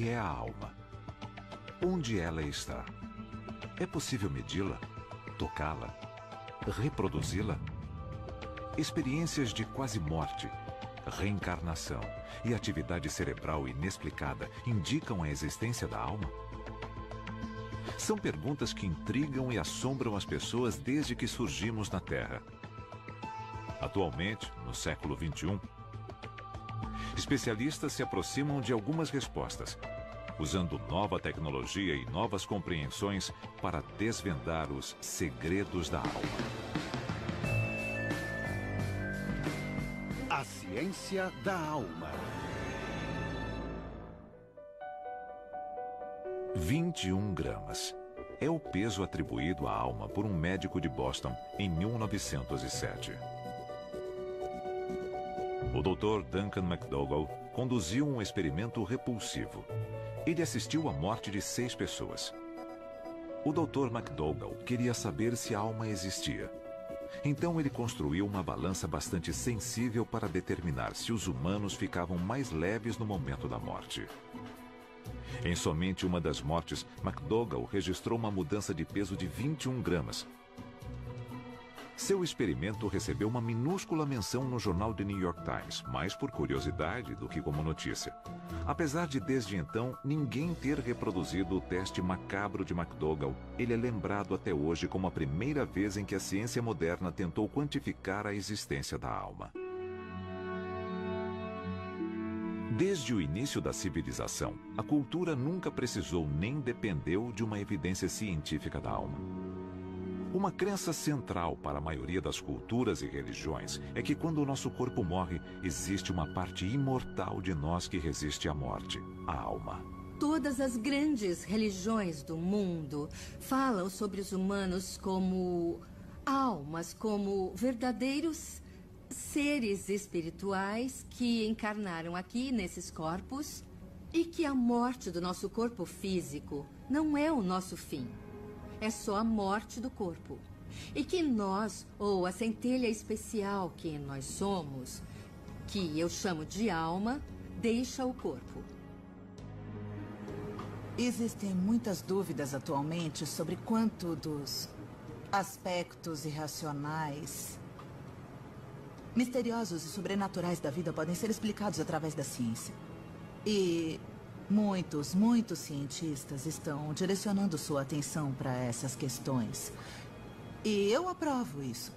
que é a alma? Onde ela está? É possível medi-la? Tocá-la? Reproduzi-la? Experiências de quase morte, reencarnação e atividade cerebral inexplicada indicam a existência da alma? São perguntas que intrigam e assombram as pessoas desde que surgimos na Terra. Atualmente, no século XXI, especialistas se aproximam de algumas respostas, usando nova tecnologia e novas compreensões para desvendar os segredos da alma. A ciência da alma. 21 gramas. É o peso atribuído à alma por um médico de Boston em 1907. O Dr. Duncan McDougall conduziu um experimento repulsivo. Ele assistiu à morte de 6 pessoas. O Dr. McDougall queria saber se a alma existia. Então ele construiu uma balança bastante sensível para determinar se os humanos ficavam mais leves no momento da morte. Em somente uma das mortes, McDougall registrou uma mudança de peso de 21 gramas. Seu experimento recebeu uma minúscula menção no jornal The New York Times, mais por curiosidade do que como notícia. Apesar de desde então ninguém ter reproduzido o teste macabro de McDougall, ele é lembrado até hoje como a primeira vez em que a ciência moderna tentou quantificar a existência da alma. Desde o início da civilização, a cultura nunca precisou nem dependeu de uma evidência científica da alma. Uma crença central para a maioria das culturas e religiões é que quando o nosso corpo morre, existe uma parte imortal de nós que resiste à morte, a alma. Todas as grandes religiões do mundo falam sobre os humanos como almas, como verdadeiros seres espirituais que encarnaram aqui nesses corpos e que a morte do nosso corpo físico não é o nosso fim. É só a morte do corpo. E que nós, ou a centelha especial que nós somos, que eu chamo de alma, deixa o corpo. Existem muitas dúvidas atualmente sobre quanto dos aspectos irracionais, misteriosos e sobrenaturais da vida podem ser explicados através da ciência. E muitos cientistas estão direcionando sua atenção para essas questões. E eu aprovo isso.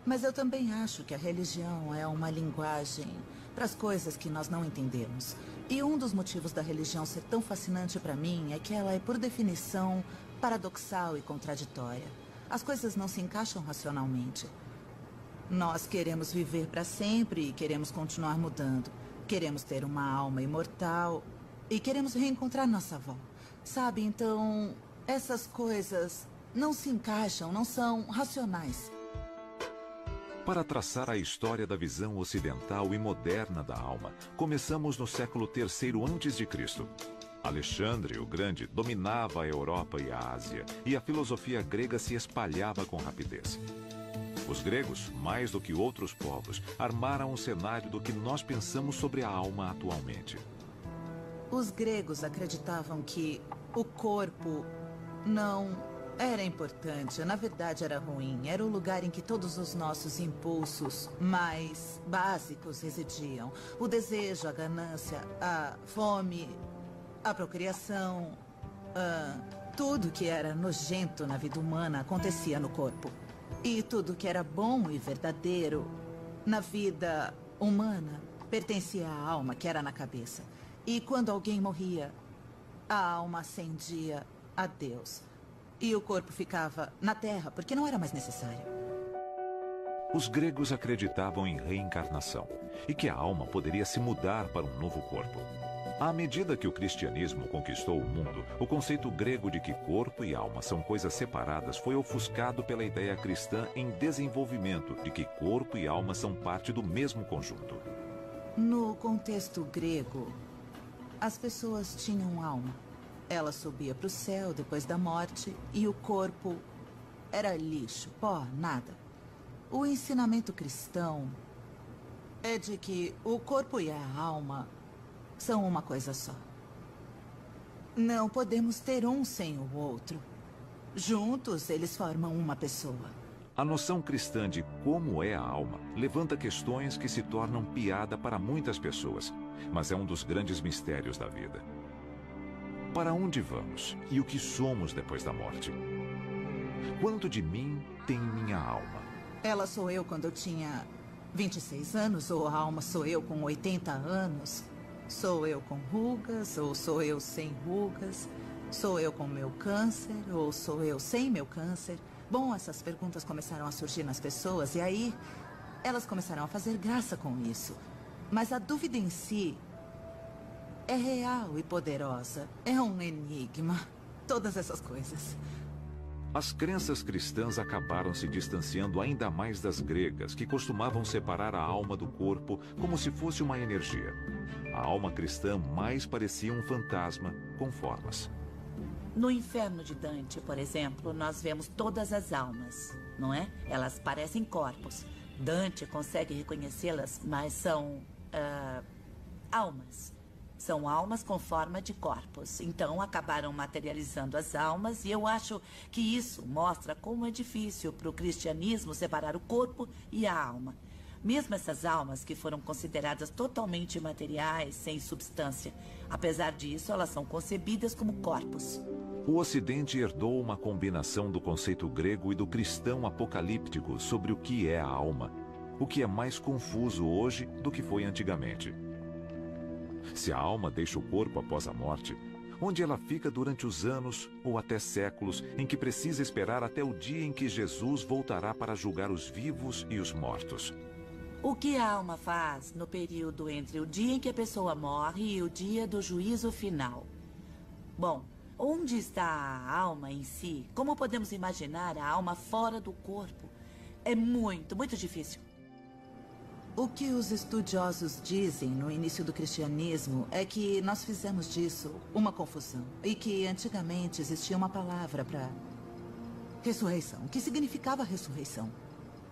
Mas eu também acho que a religião é uma linguagem para as coisas que nós não entendemos. E um dos motivos da religião ser tão fascinante para mim é que ela é, por definição, paradoxal e contraditória. As coisas não se encaixam racionalmente. Nós queremos viver para sempre e queremos continuar mudando. Queremos ter uma alma imortal e queremos reencontrar nossa avó. Sabe, então, essas coisas não se encaixam, não são racionais. Para traçar a história da visão ocidental e moderna da alma, começamos no século III a.C. Alexandre o Grande dominava a Europa e a Ásia, e a filosofia grega se espalhava com rapidez. Os gregos, mais do que outros povos, armaram um cenário do que nós pensamos sobre a alma atualmente. Os gregos acreditavam que o corpo não era importante, na verdade era ruim. Era o lugar em que todos os nossos impulsos mais básicos residiam. O desejo, a ganância, a fome, a procriação, tudo que era nojento na vida humana acontecia no corpo. E tudo que era bom e verdadeiro na vida humana pertencia à alma, que era na cabeça. E quando alguém morria, a alma ascendia a Deus. E o corpo ficava na terra, porque não era mais necessário. Os gregos acreditavam em reencarnação e que a alma poderia se mudar para um novo corpo. À medida que o cristianismo conquistou o mundo, o conceito grego de que corpo e alma são coisas separadas foi ofuscado pela ideia cristã em desenvolvimento de que corpo e alma são parte do mesmo conjunto. No contexto grego, as pessoas tinham alma. Ela subia para o céu depois da morte e o corpo era lixo, pó, nada. O ensinamento cristão é de que o corpo e a alma são uma coisa só. Não podemos ter um sem o outro. Juntos, eles formam uma pessoa. A noção cristã de como é a alma levanta questões que se tornam piada para muitas pessoas, mas é um dos grandes mistérios da vida. Para onde vamos e o que somos depois da morte? Quanto de mim tem minha alma? Ela sou eu quando eu tinha 26 anos, ou a alma sou eu com 80 anos? Sou eu com rugas, ou sou eu sem rugas? Sou eu com meu câncer, ou sou eu sem meu câncer? Bom, essas perguntas começaram a surgir nas pessoas e aí elas começaram a fazer graça com isso. Mas a dúvida em si é real e poderosa. É um enigma. Todas essas coisas. As crenças cristãs acabaram se distanciando ainda mais das gregas, que costumavam separar a alma do corpo como se fosse uma energia. A alma cristã mais parecia um fantasma com formas. No Inferno de Dante, por exemplo, nós vemos todas as almas, não é? Elas parecem corpos. Dante consegue reconhecê-las, mas são almas. São almas com forma de corpos. Então, acabaram materializando as almas e eu acho que isso mostra como é difícil para o cristianismo separar o corpo e a alma. Mesmo essas almas que foram consideradas totalmente imateriais, sem substância. Apesar disso, elas são concebidas como corpos. O Ocidente herdou uma combinação do conceito grego e do cristão apocalíptico sobre o que é a alma, o que é mais confuso hoje do que foi antigamente. Se a alma deixa o corpo após a morte, onde ela fica durante os anos ou até séculos em que precisa esperar até o dia em que Jesus voltará para julgar os vivos e os mortos? O que a alma faz no período entre o dia em que a pessoa morre e o dia do juízo final? Bom, onde está a alma em si? Como podemos imaginar a alma fora do corpo? É muito, muito difícil. O que os estudiosos dizem no início do cristianismo é que nós fizemos disso uma confusão. E que antigamente existia uma palavra para ressurreição, que significava ressurreição.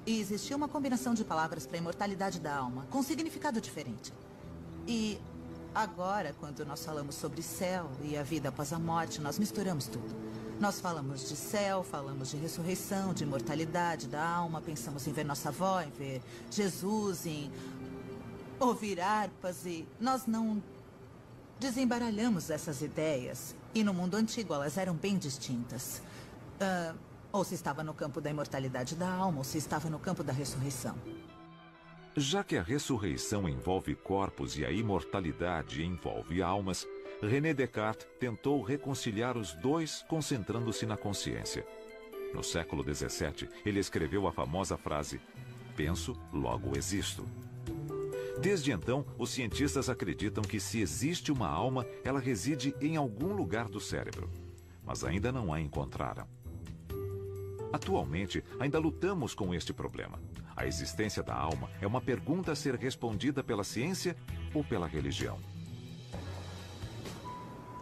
E existia uma combinação de palavras para a imortalidade da alma, com significado diferente. E agora, quando nós falamos sobre céu e a vida após a morte, nós misturamos tudo. Nós falamos de céu, falamos de ressurreição, de imortalidade da alma, pensamos em ver nossa avó, em ver Jesus, em ouvir harpas e nós não desembaralhamos essas ideias. E no mundo antigo elas eram bem distintas. Ou se estava no campo da imortalidade da alma, ou se estava no campo da ressurreição. Já que a ressurreição envolve corpos e a imortalidade envolve almas, René Descartes tentou reconciliar os dois concentrando-se na consciência. No século XVII, ele escreveu a famosa frase: "Penso, logo existo". Desde então, os cientistas acreditam que se existe uma alma, ela reside em algum lugar do cérebro. Mas ainda não a encontraram. Atualmente, ainda lutamos com este problema. A existência da alma é uma pergunta a ser respondida pela ciência ou pela religião.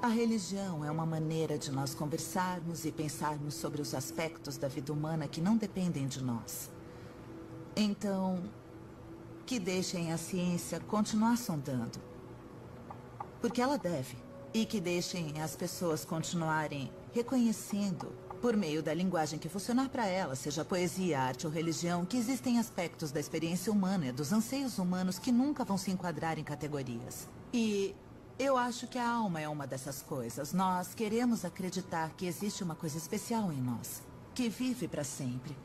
A religião é uma maneira de nós conversarmos e pensarmos sobre os aspectos da vida humana que não dependem de nós. Então, que deixem a ciência continuar sondando. Porque ela deve. E que deixem as pessoas continuarem reconhecendo, por meio da linguagem que funcionar para ela, seja poesia, arte ou religião, que existem aspectos da experiência humana e dos anseios humanos que nunca vão se enquadrar em categorias. E eu acho que a alma é uma dessas coisas. Nós queremos acreditar que existe uma coisa especial em nós, que vive para sempre.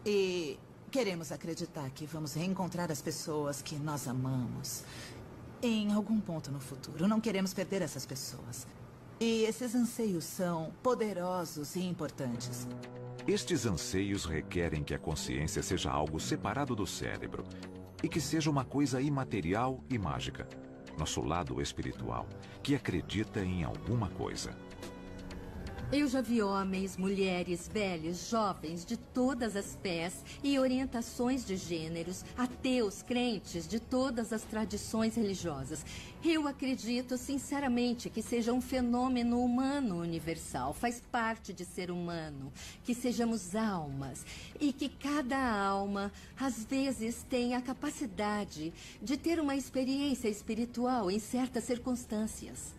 E queremos acreditar que vamos reencontrar as pessoas que nós amamos em algum ponto no futuro. Não queremos perder essas pessoas. E esses anseios são poderosos e importantes. Estes anseios requerem que a consciência seja algo separado do cérebro e que seja uma coisa imaterial e mágica. Nosso lado espiritual, que acredita em alguma coisa. Eu já vi homens, mulheres, velhos, jovens, de todas as pés e orientações de gêneros, ateus, crentes, de todas as tradições religiosas. Eu acredito sinceramente que seja um fenômeno humano universal, faz parte de ser humano, que sejamos almas e que cada alma, às vezes, tem a capacidade de ter uma experiência espiritual em certas circunstâncias.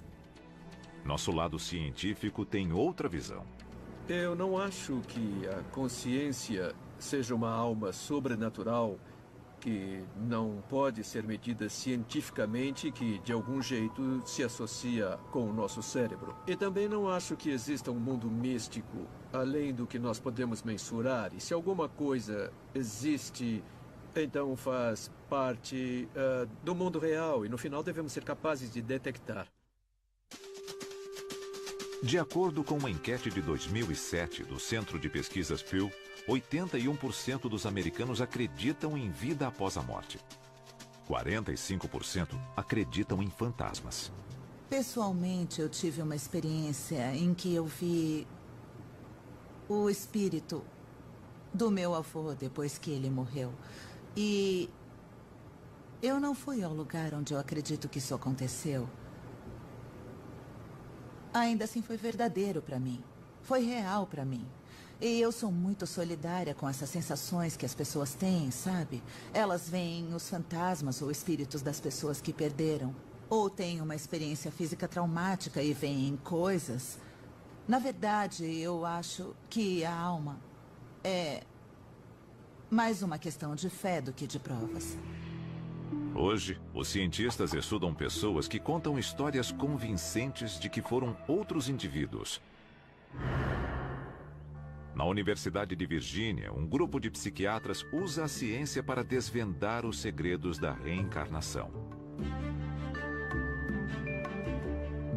Nosso lado científico tem outra visão. Eu não acho que a consciência seja uma alma sobrenatural que não pode ser medida cientificamente, que de algum jeito se associa com o nosso cérebro. E também não acho que exista um mundo místico além do que nós podemos mensurar. E se alguma coisa existe, então faz parte do mundo real e no final devemos ser capazes de detectar. De acordo com uma enquete de 2007 do Centro de Pesquisas Pew, 81% dos americanos acreditam em vida após a morte. 45% acreditam em fantasmas. Pessoalmente, eu tive uma experiência em que eu vi o espírito do meu avô depois que ele morreu. E eu não fui ao lugar onde eu acredito que isso aconteceu. Ainda assim foi verdadeiro para mim. Foi real para mim. E eu sou muito solidária com essas sensações que as pessoas têm, sabe? Elas veem os fantasmas ou espíritos das pessoas que perderam. Ou têm uma experiência física traumática e veem coisas. Na verdade, eu acho que a alma é mais uma questão de fé do que de provas. Hoje, os cientistas estudam pessoas que contam histórias convincentes de que foram outros indivíduos. Na Universidade de Virgínia, um grupo de psiquiatras usa a ciência para desvendar os segredos da reencarnação.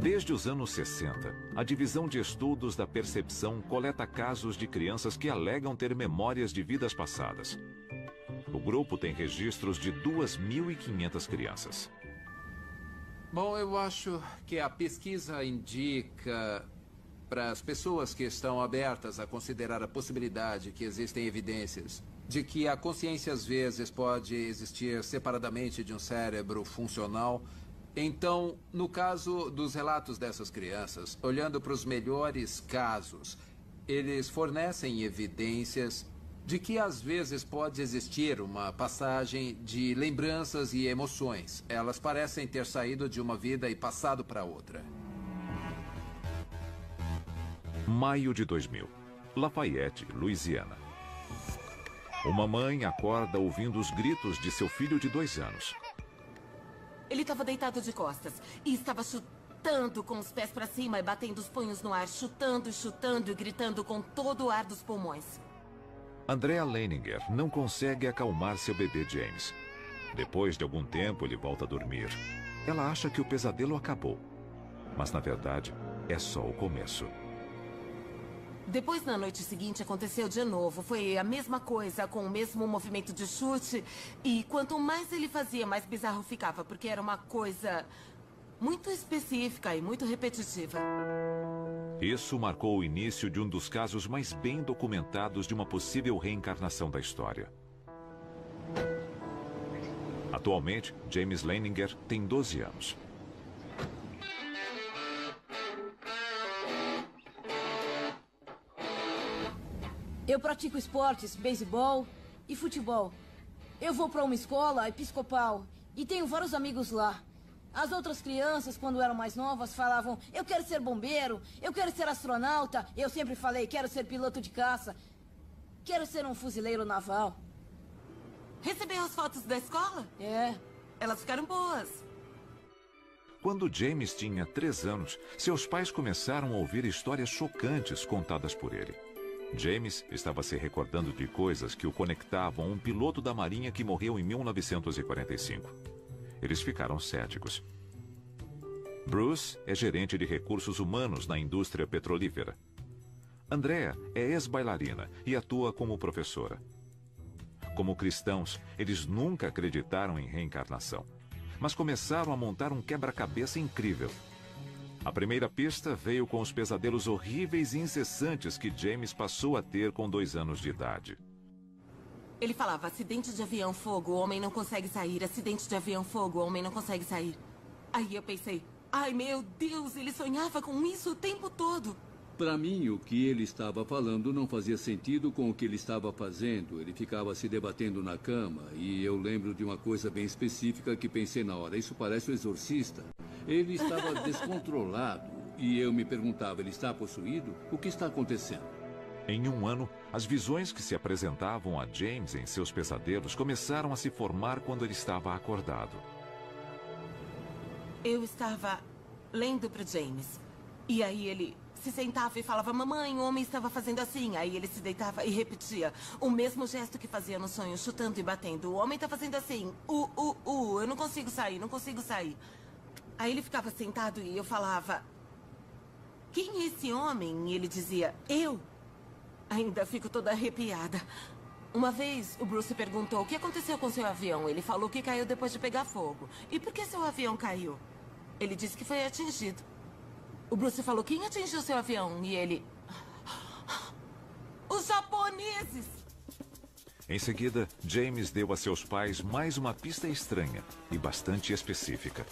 Desde os anos 60, a Divisão de Estudos da Percepção coleta casos de crianças que alegam ter memórias de vidas passadas. O grupo tem registros de 2.500 crianças. Bom, eu acho que a pesquisa indica para as pessoas que estão abertas a considerar a possibilidade que existem evidências de que a consciência às vezes pode existir separadamente de um cérebro funcional. Então, no caso dos relatos dessas crianças, olhando para os melhores casos, eles fornecem evidências de que às vezes pode existir uma passagem de lembranças e emoções. Elas parecem ter saído de uma vida e passado para outra. Maio de 2000, Lafayette, Louisiana. Uma mãe acorda ouvindo os gritos de seu filho de 2 anos. Ele estava deitado de costas e estava chutando com os pés para cima e batendo os punhos no ar, chutando, chutando e gritando com todo o ar dos pulmões. Andrea Leininger não consegue acalmar seu bebê James. Depois de algum tempo, ele volta a dormir. Ela acha que o pesadelo acabou. Mas, na verdade, é só o começo. Depois, na noite seguinte, aconteceu de novo. Foi a mesma coisa, com o mesmo movimento de chute. E quanto mais ele fazia, mais bizarro ficava, porque era uma coisa muito específica e muito repetitiva. Isso marcou o início de um dos casos mais bem documentados de uma possível reencarnação da história. Atualmente, James Leininger tem 12 anos. Eu pratico esportes, beisebol e futebol. Eu vou para uma escola episcopal e tenho vários amigos lá. As outras crianças, quando eram mais novas, falavam: eu quero ser bombeiro, eu quero ser astronauta. Eu sempre falei: quero ser piloto de caça, quero ser um fuzileiro naval. Recebeu as fotos da escola? É. Elas ficaram boas. Quando James tinha 3 anos, seus pais começaram a ouvir histórias chocantes contadas por ele. James estava se recordando de coisas que o conectavam a um piloto da Marinha que morreu em 1945. Eles ficaram céticos. Bruce é gerente de recursos humanos na indústria petrolífera. Andrea é ex-bailarina e atua como professora. Como cristãos, eles nunca acreditaram em reencarnação, mas começaram a montar um quebra-cabeça incrível. A primeira pista veio com os pesadelos horríveis e incessantes que James passou a ter com 2 anos de idade. Ele falava: acidente de avião, fogo, o homem não consegue sair. Acidente de avião, fogo, o homem não consegue sair. Aí eu pensei: ai meu Deus, ele sonhava com isso o tempo todo. Para mim, o que ele estava falando não fazia sentido com o que ele estava fazendo. Ele ficava se debatendo na cama e eu lembro de uma coisa bem específica que pensei na hora: isso parece o Exorcista. Ele estava descontrolado. e eu me perguntava, ele está possuído? O que está acontecendo? Em um ano, as visões que se apresentavam a James em seus pesadelos começaram a se formar quando ele estava acordado. Eu estava lendo para James. E aí ele se sentava e falava, mamãe, o homem estava fazendo assim. Aí ele se deitava e repetia o mesmo gesto que fazia no sonho, chutando e batendo. O homem está fazendo assim, eu não consigo sair, não consigo sair. Aí ele ficava sentado e eu falava, quem é esse homem? E ele dizia, eu. Ainda fico toda arrepiada. Uma vez, o Bruce perguntou, o que aconteceu com seu avião? Ele falou que caiu depois de pegar fogo. E por que seu avião caiu? Ele disse que foi atingido. O Bruce falou, quem atingiu seu avião? E ele... os japoneses! Em seguida, James deu a seus pais mais uma pista estranha e bastante específica.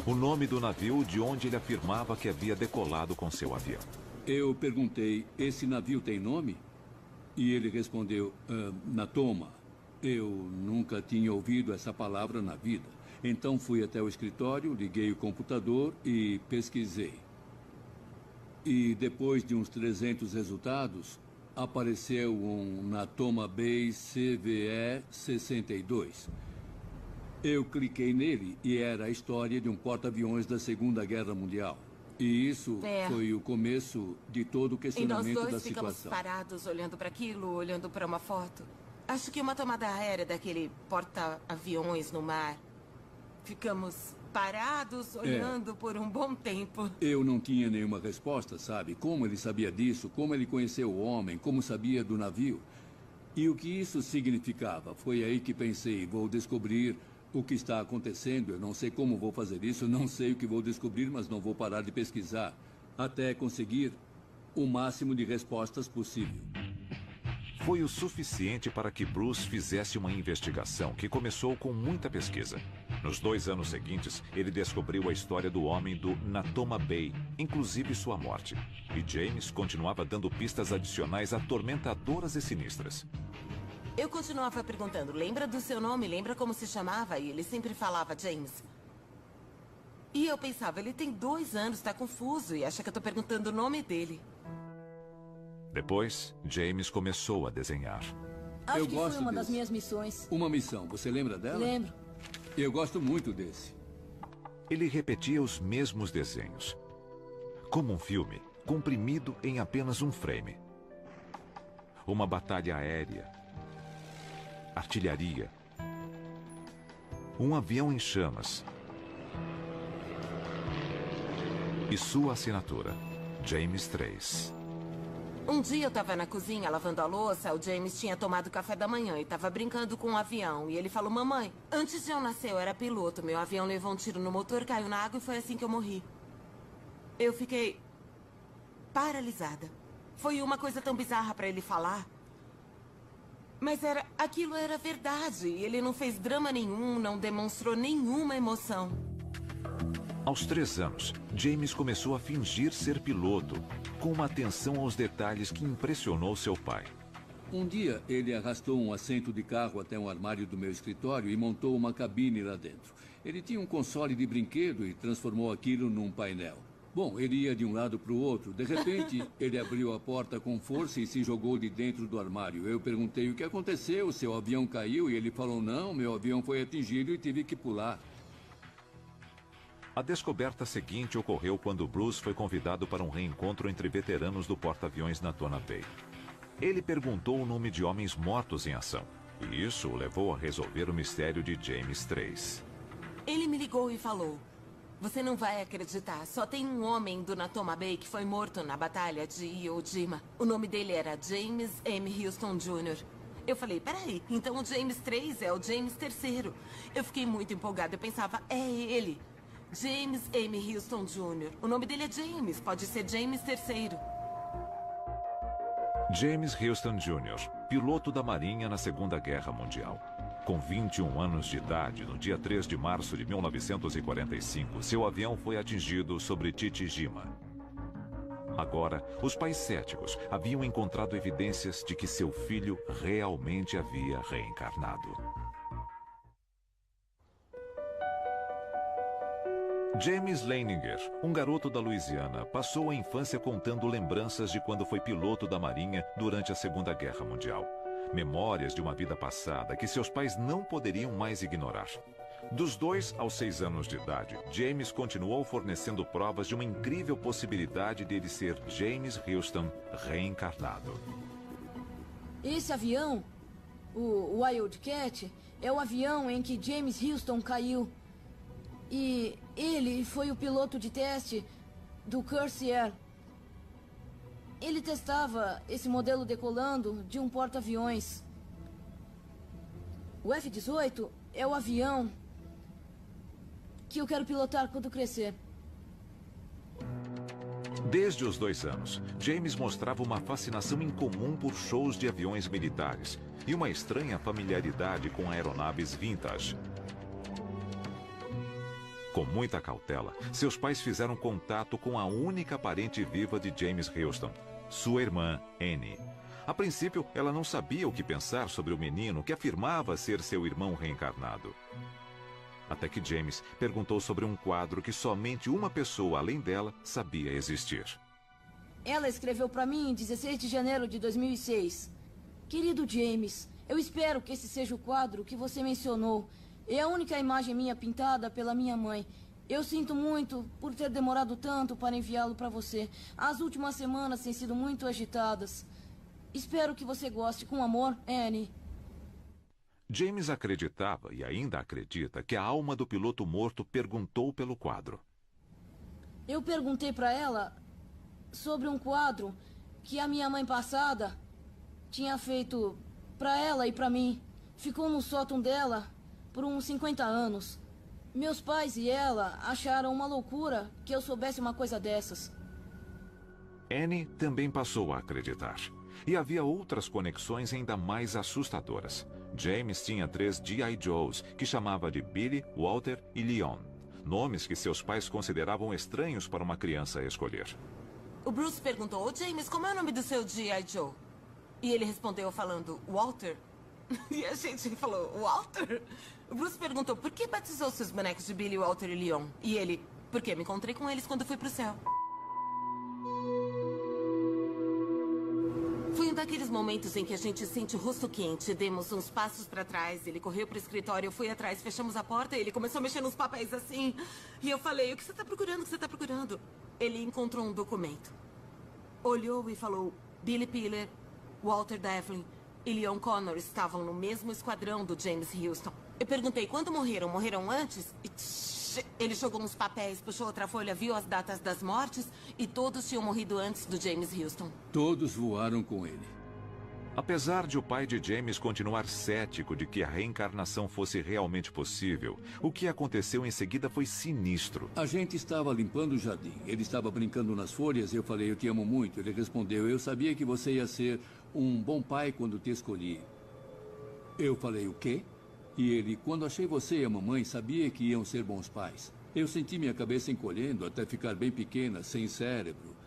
O nome do navio de onde ele afirmava que havia decolado com seu avião. Eu perguntei, esse navio tem nome? E ele respondeu, Natoma. Eu nunca tinha ouvido essa palavra na vida. Então fui até o escritório, liguei o computador e pesquisei. E depois de uns 300 resultados, apareceu um Natoma Bay CVE 62. Eu cliquei nele e era a história de um porta-aviões da Segunda Guerra Mundial. E isso foi o começo de todo o questionamento da situação. E nós dois ficamos parados olhando para aquilo, olhando para uma foto. Acho que uma tomada aérea daquele porta-aviões no mar. Ficamos parados, olhando por um bom tempo. Eu não tinha nenhuma resposta, sabe? Como ele sabia disso, como ele conheceu o homem, como sabia do navio. E o que isso significava? Foi aí que pensei, vou descobrir o que está acontecendo. Eu não sei como vou fazer isso, não sei o que vou descobrir, mas não vou parar de pesquisar até conseguir o máximo de respostas possível. Foi o suficiente para que Bruce fizesse uma investigação que começou com muita pesquisa. Nos 2 anos seguintes, ele descobriu a história do homem do Natoma Bay, inclusive sua morte. E James continuava dando pistas adicionais atormentadoras e sinistras. Eu continuava perguntando, lembra do seu nome? Lembra como se chamava? E ele sempre falava James. E eu pensava, ele tem 2 anos, está confuso e acha que eu estou perguntando o nome dele. Depois, James começou a desenhar. Acho que foi uma das minhas missões. Uma missão, você lembra dela? Lembro. Eu gosto muito desse. Ele repetia os mesmos desenhos. Como um filme, comprimido em apenas um frame. Uma batalha aérea. Artilharia. Um avião em chamas. E sua assinatura, James 3. Um dia eu estava na cozinha lavando a louça, o James tinha tomado café da manhã e estava brincando com um avião. E ele falou, mamãe, antes de eu nascer eu era piloto, meu avião levou um tiro no motor, caiu na água e foi assim que eu morri. Eu fiquei paralisada. Foi uma coisa tão bizarra para ele falar. Mas aquilo era verdade. Ele não fez drama nenhum, não demonstrou nenhuma emoção. Aos 3 anos, James começou a fingir ser piloto, com uma atenção aos detalhes que impressionou seu pai. Um dia, ele arrastou um assento de carro até um armário do meu escritório e montou uma cabine lá dentro. Ele tinha um console de brinquedo e transformou aquilo num painel. Bom, ele ia de um lado para o outro. De repente, ele abriu a porta com força e se jogou de dentro do armário. Eu perguntei o que aconteceu, seu avião caiu? E ele falou, não, meu avião foi atingido e tive que pular. A descoberta seguinte ocorreu quando Bruce foi convidado para um reencontro entre veteranos do porta-aviões Natoma Bay. Ele perguntou o nome de homens mortos em ação, e isso o levou a resolver o mistério de James 3. Ele me ligou e falou, você não vai acreditar, só tem um homem do Natoma Bay que foi morto na batalha de Iwo Jima. O nome dele era James M. Houston Jr. Eu falei, peraí, então o James 3 é o James III. Eu fiquei muito empolgada, eu pensava, é ele. James M. Houston Jr. O nome dele é James, pode ser James III. James Houston Jr., piloto da Marinha na Segunda Guerra Mundial. Com 21 anos de idade, no dia 3 de março de 1945, seu avião foi atingido sobre Chichijima. Agora, os pais céticos haviam encontrado evidências de que seu filho realmente havia reencarnado. James Leininger, um garoto da Louisiana, passou a infância contando lembranças de quando foi piloto da Marinha durante a Segunda Guerra Mundial. Memórias de uma vida passada que seus pais não poderiam mais ignorar. Dos 2 aos 6 anos de idade, James continuou fornecendo provas de uma incrível possibilidade de ele ser James Houston reencarnado. Esse avião, o Wildcat, é o avião em que James Houston caiu. E ele foi o piloto de teste do Corsair. Ele testava esse modelo decolando de um porta-aviões. O F-18 é o avião que eu quero pilotar quando crescer. Desde os 2 anos, James mostrava uma fascinação incomum por shows de aviões militares e uma estranha familiaridade com aeronaves vintage. Com muita cautela, seus pais fizeram contato com a única parente viva de James Houston, sua irmã, Annie. A princípio, ela não sabia o que pensar sobre o menino que afirmava ser seu irmão reencarnado. Até que James perguntou sobre um quadro que somente uma pessoa além dela sabia existir. Ela escreveu para mim em 16 de janeiro de 2006. Querido James, eu espero que esse seja o quadro que você mencionou. É a única imagem minha pintada pela minha mãe. Eu sinto muito por ter demorado tanto para enviá-lo para você. As últimas semanas têm sido muito agitadas. Espero que você goste. Com amor, Annie. James acreditava e ainda acredita que a alma do piloto morto perguntou pelo quadro. Eu perguntei para ela sobre um quadro que a minha mãe passada tinha feito para ela e para mim. Ficou no sótão dela por uns 50 anos. Meus pais e ela acharam uma loucura que eu soubesse uma coisa dessas. Annie também passou a acreditar. E havia outras conexões ainda mais assustadoras. James tinha 3 G.I. Joes, que chamava de Billy, Walter e Leon. Nomes que seus pais consideravam estranhos para uma criança escolher. O Bruce perguntou, ô James, como é o nome do seu G.I. Joe? E ele respondeu falando, Walter. E a gente falou, Walter? O Bruce perguntou, por que batizou seus bonecos de Billy, Walter e Leon? E ele, porque me encontrei com eles quando fui pro céu. Foi um daqueles momentos em que a gente sente o rosto quente. Demos uns passos para trás, ele correu pro escritório, eu fui atrás, fechamos a porta e ele começou a mexer nos papéis assim. E eu falei, o que você tá procurando, o que você tá procurando? Ele encontrou um documento. Olhou e falou, Billy Piller, Walter Devlin e Leon Connor estavam no mesmo esquadrão do James Houston. Eu perguntei, quando morreram? Morreram antes? E ele jogou uns papéis, puxou outra folha, viu as datas das mortes e todos tinham morrido antes do James Houston. Todos voaram com ele. Apesar de o pai de James continuar cético de que a reencarnação fosse realmente possível, o que aconteceu em seguida foi sinistro. A gente estava limpando o jardim. Ele estava brincando nas folhas e eu falei, eu te amo muito. Ele respondeu, eu sabia que você ia ser um bom pai quando te escolhi. Eu falei, o quê? E ele, quando achei você e a mamãe, sabia que iam ser bons pais. Eu senti minha cabeça encolhendo até ficar bem pequena, sem cérebro.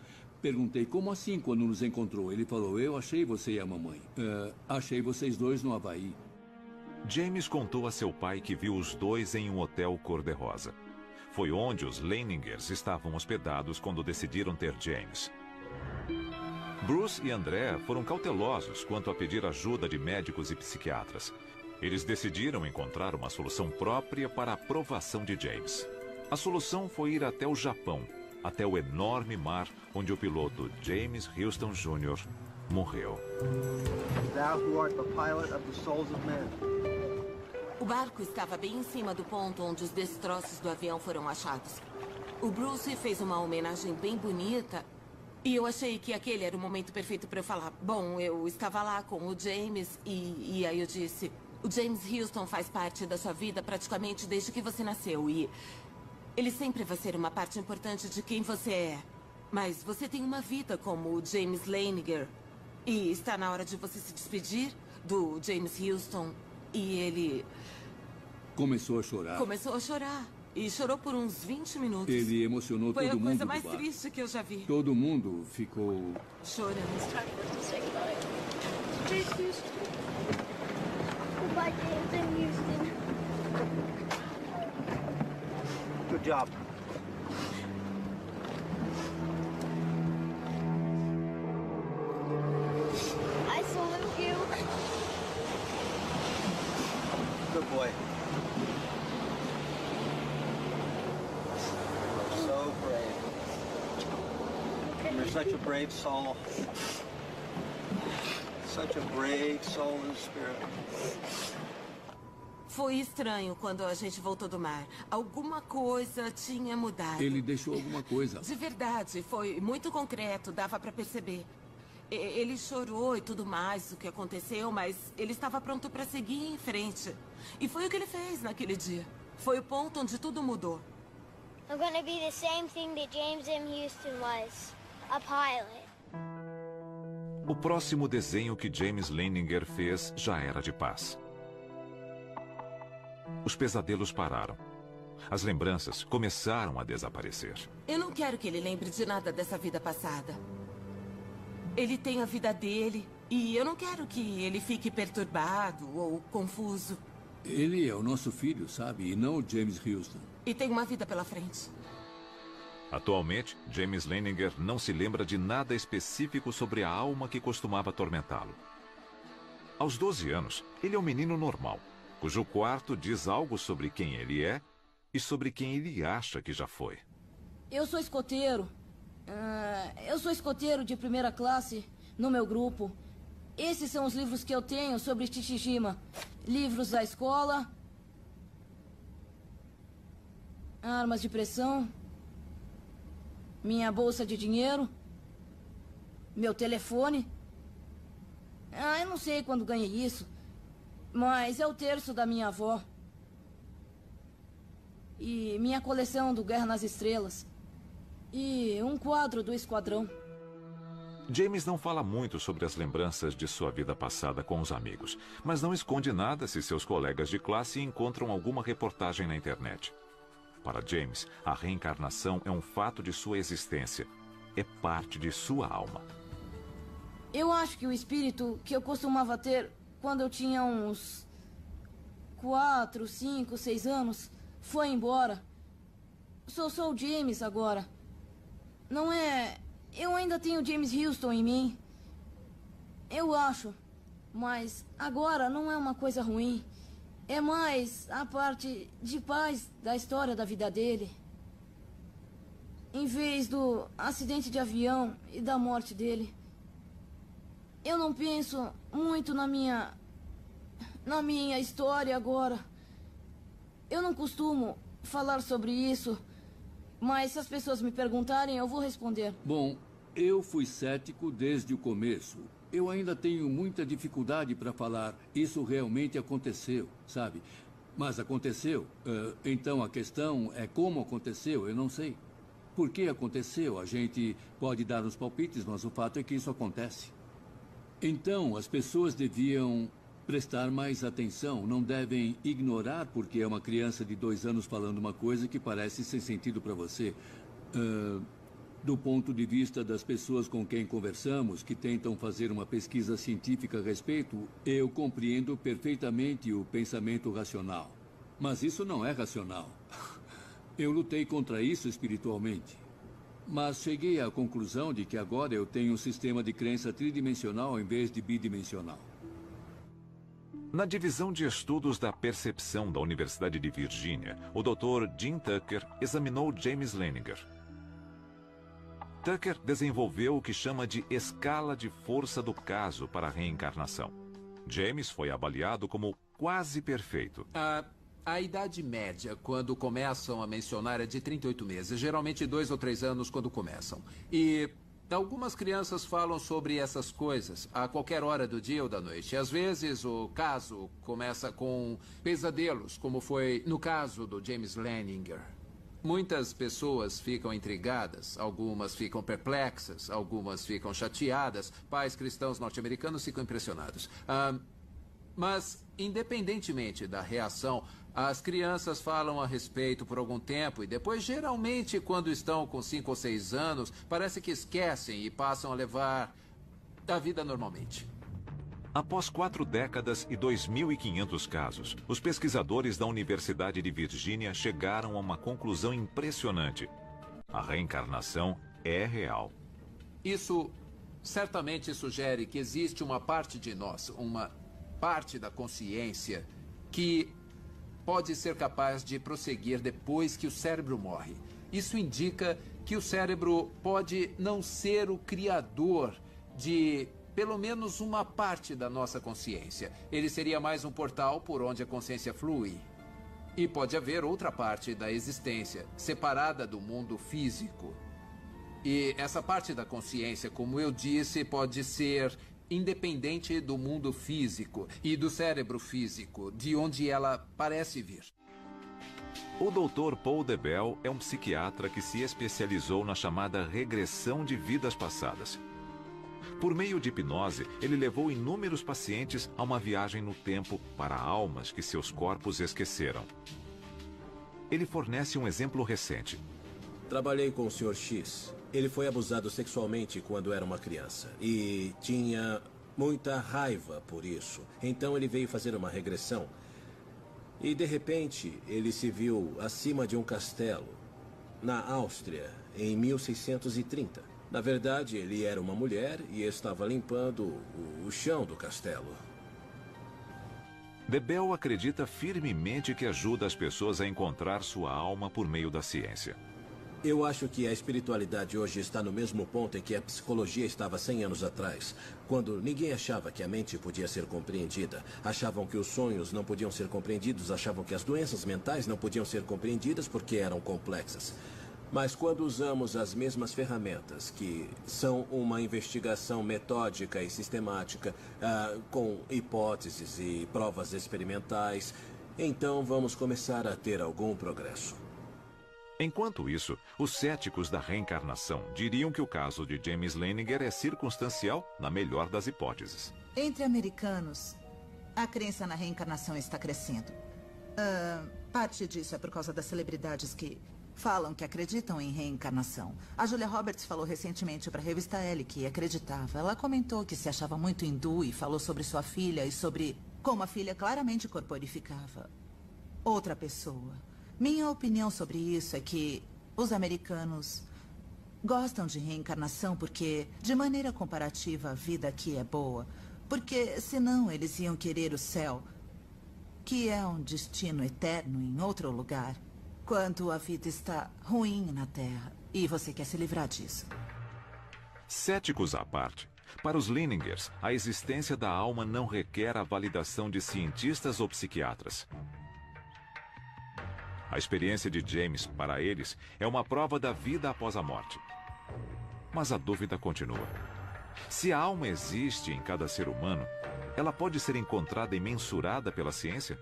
Perguntei, como assim quando nos encontrou? Ele falou, eu achei você e a mamãe. Achei vocês dois no Havaí. James contou a seu pai que viu os dois em um hotel cor-de-rosa. Foi onde os Leiningers estavam hospedados quando decidiram ter James. Bruce e Andrea foram cautelosos quanto a pedir ajuda de médicos e psiquiatras. Eles decidiram encontrar uma solução própria para a aprovação de James. A solução foi ir até o Japão, até o enorme mar onde o piloto James Houston Jr. morreu. Thou who art the pilot of the souls of men. O barco estava bem em cima do ponto onde os destroços do avião foram achados. O Bruce fez uma homenagem bem bonita e eu achei que aquele era o momento perfeito para eu falar. Bom, eu estava lá com o James e aí eu disse... O James Houston faz parte da sua vida praticamente desde que você nasceu e ele sempre vai ser uma parte importante de quem você é. Mas você tem uma vida como o James Leininger e está na hora de você se despedir do James Houston e ele... Começou a chorar. Começou a chorar e chorou por uns 20 minutos. Ele emocionou todo mundo. Foi a coisa mais triste que eu já vi. Todo mundo ficou... chorando. Goodbye, James and Houston. Good job. boy. So brave. You're such a brave soul. Such a brave soul and spirit. Foi estranho quando a gente voltou do mar. Alguma coisa tinha mudado. Ele deixou alguma coisa. De verdade, foi muito concreto, dava pra perceber. Ele chorou e tudo mais, o que aconteceu, mas ele estava pronto pra seguir em frente. E foi o que ele fez naquele dia. Foi o ponto onde tudo mudou. I'm gonna be the same thing that James M. Houston was, a pilot. O próximo desenho que James Leininger fez já era de paz. Os pesadelos pararam. As lembranças começaram a desaparecer. Eu não quero que ele lembre de nada dessa vida passada. Ele tem a vida dele e eu não quero que ele fique perturbado ou confuso. Ele é o nosso filho, sabe? E não o James Houston. E tem uma vida pela frente. Atualmente, James Leininger não se lembra de nada específico sobre a alma que costumava atormentá-lo. Aos 12 anos, ele é um menino normal, cujo quarto diz algo sobre quem ele é e sobre quem ele acha que já foi. Eu sou escoteiro. Eu sou escoteiro de primeira classe no meu grupo. Esses são os livros que eu tenho sobre Chichijima. Livros da escola. Armas de pressão. Minha bolsa de dinheiro. Meu telefone. Eu não sei quando ganhei isso. Mas é o terço da minha avó. E minha coleção do Guerra nas Estrelas. E um quadro do Esquadrão. James não fala muito sobre as lembranças de sua vida passada com os amigos, mas não esconde nada se seus colegas de classe encontram alguma reportagem na internet. Para James, a reencarnação é um fato de sua existência. É parte de sua alma. Eu acho que o espírito que eu costumava ter quando eu tinha uns 4, 5, 6 anos foi embora. Sou o James agora. Não é... Eu ainda tenho James Houston em mim. Eu acho. Mas agora não é uma coisa ruim. É mais a parte de paz da história da vida dele. Em vez do acidente de avião e da morte dele. Eu não penso muito na minha história agora. Eu não costumo falar sobre isso. Mas se as pessoas me perguntarem, eu vou responder. Bom, eu fui cético desde o começo. Eu ainda tenho muita dificuldade para falar isso realmente aconteceu, sabe? Mas aconteceu. Então a questão é como aconteceu, eu não sei. Por que aconteceu? A gente pode dar os palpites, mas o fato é que isso acontece. Então as pessoas deviam prestar mais atenção, não devem ignorar porque é uma criança de 2 anos falando uma coisa que parece sem sentido para você. Do ponto de vista das pessoas com quem conversamos, que tentam fazer uma pesquisa científica a respeito, eu compreendo perfeitamente o pensamento racional. Mas isso não é racional. Eu lutei contra isso espiritualmente. Mas cheguei à conclusão de que agora eu tenho um sistema de crença tridimensional em vez de bidimensional. Na divisão de estudos da percepção da Universidade de Virgínia, o Dr. Jim Tucker examinou James Leininger. Tucker desenvolveu o que chama de escala de força do caso para a reencarnação. James foi avaliado como quase perfeito. A idade média, quando começam a mencionar, é de 38 meses. Geralmente 2 ou 3 anos quando começam. E algumas crianças falam sobre essas coisas a qualquer hora do dia ou da noite. Às vezes o caso começa com pesadelos, como foi no caso do James Leininger. Muitas pessoas ficam intrigadas, algumas ficam perplexas, algumas ficam chateadas. Pais cristãos norte-americanos ficam impressionados. Mas, independentemente da reação, as crianças falam a respeito por algum tempo e depois, geralmente, quando estão com 5 ou 6 anos, parece que esquecem e passam a levar a vida normalmente. Após 4 décadas e 2.500 casos, os pesquisadores da Universidade de Virgínia chegaram a uma conclusão impressionante. A reencarnação é real. Isso certamente sugere que existe uma parte de nós, uma parte da consciência que pode ser capaz de prosseguir depois que o cérebro morre. Isso indica que o cérebro pode não ser o criador de pelo menos uma parte da nossa consciência. Ele seria mais um portal por onde a consciência flui. E pode haver outra parte da existência, separada do mundo físico. E essa parte da consciência, como eu disse, pode ser independente do mundo físico e do cérebro físico, de onde ela parece vir. O Dr. Paul DeBell é um psiquiatra que se especializou na chamada regressão de vidas passadas. Por meio de hipnose, ele levou inúmeros pacientes a uma viagem no tempo para almas que seus corpos esqueceram. Ele fornece um exemplo recente. Trabalhei com o Sr. X. Ele foi abusado sexualmente quando era uma criança e tinha muita raiva por isso. Então ele veio fazer uma regressão. E de repente, ele se viu acima de um castelo, na Áustria, em 1630. Na verdade, ele era uma mulher e estava limpando o chão do castelo. DeBell acredita firmemente que ajuda as pessoas a encontrar sua alma por meio da ciência. Eu acho que a espiritualidade hoje está no mesmo ponto em que a psicologia estava 100 anos atrás, quando ninguém achava que a mente podia ser compreendida. Achavam que os sonhos não podiam ser compreendidos, achavam que as doenças mentais não podiam ser compreendidas porque eram complexas. Mas quando usamos as mesmas ferramentas, que são uma investigação metódica e sistemática, com hipóteses e provas experimentais, então vamos começar a ter algum progresso. Enquanto isso, os céticos da reencarnação diriam que o caso de James Leininger é circunstancial, na melhor das hipóteses. Entre americanos, a crença na reencarnação está crescendo. Parte disso é por causa das celebridades que falam que acreditam em reencarnação. A Julia Roberts falou recentemente para a revista Elle que acreditava. Ela comentou que se achava muito hindu e falou sobre sua filha e sobre como a filha claramente corporificava outra pessoa. Minha opinião sobre isso é que os americanos gostam de reencarnação porque, de maneira comparativa, a vida aqui é boa. Porque, senão, eles iam querer o céu, que é um destino eterno em outro lugar, quando a vida está ruim na Terra. E você quer se livrar disso. Céticos à parte, para os Leiningers, a existência da alma não requer a validação de cientistas ou psiquiatras. A experiência de James, para eles, é uma prova da vida após a morte. Mas a dúvida continua. Se a alma existe em cada ser humano, ela pode ser encontrada e mensurada pela ciência?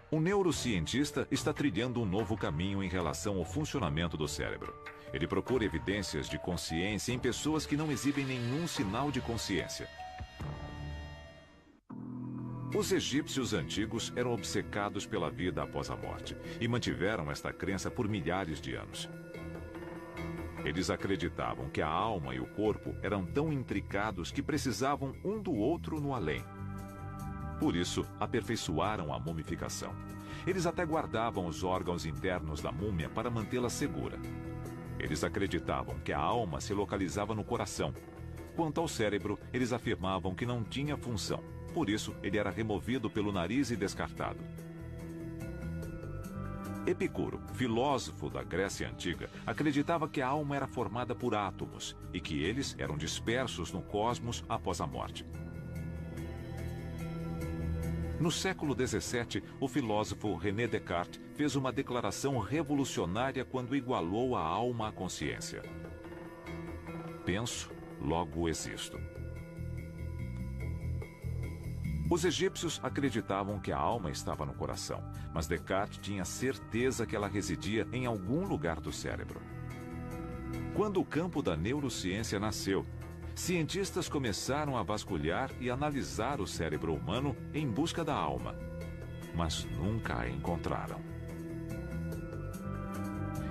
Um neurocientista está trilhando um novo caminho em relação ao funcionamento do cérebro. Ele procura evidências de consciência em pessoas que não exibem nenhum sinal de consciência. Os egípcios antigos eram obcecados pela vida após a morte e mantiveram esta crença por milhares de anos. Eles acreditavam que a alma e o corpo eram tão intricados que precisavam um do outro no além. Por isso, aperfeiçoaram a mumificação. Eles até guardavam os órgãos internos da múmia para mantê-la segura. Eles acreditavam que a alma se localizava no coração. Quanto ao cérebro, eles afirmavam que não tinha função. Por isso, ele era removido pelo nariz e descartado. Epicuro, filósofo da Grécia Antiga, acreditava que a alma era formada por átomos e que eles eram dispersos no cosmos após a morte. No século XVII, o filósofo René Descartes fez uma declaração revolucionária quando igualou a alma à consciência. Penso, logo existo. Os egípcios acreditavam que a alma estava no coração, mas Descartes tinha certeza que ela residia em algum lugar do cérebro. Quando o campo da neurociência nasceu, cientistas começaram a vasculhar e analisar o cérebro humano em busca da alma, mas nunca a encontraram.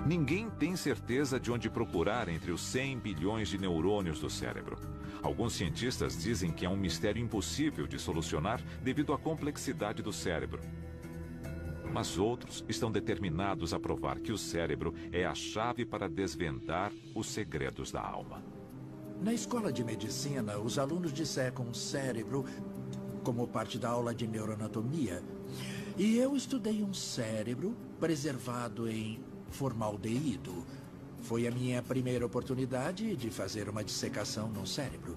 Ninguém tem certeza de onde procurar entre os 100 bilhões de neurônios do cérebro. Alguns cientistas dizem que é um mistério impossível de solucionar devido à complexidade do cérebro. Mas outros estão determinados a provar que o cérebro é a chave para desvendar os segredos da alma. Na escola de medicina, os alunos dissecam o cérebro como parte da aula de neuroanatomia. E eu estudei um cérebro preservado em formaldeído. Foi a minha primeira oportunidade de fazer uma dissecação no cérebro.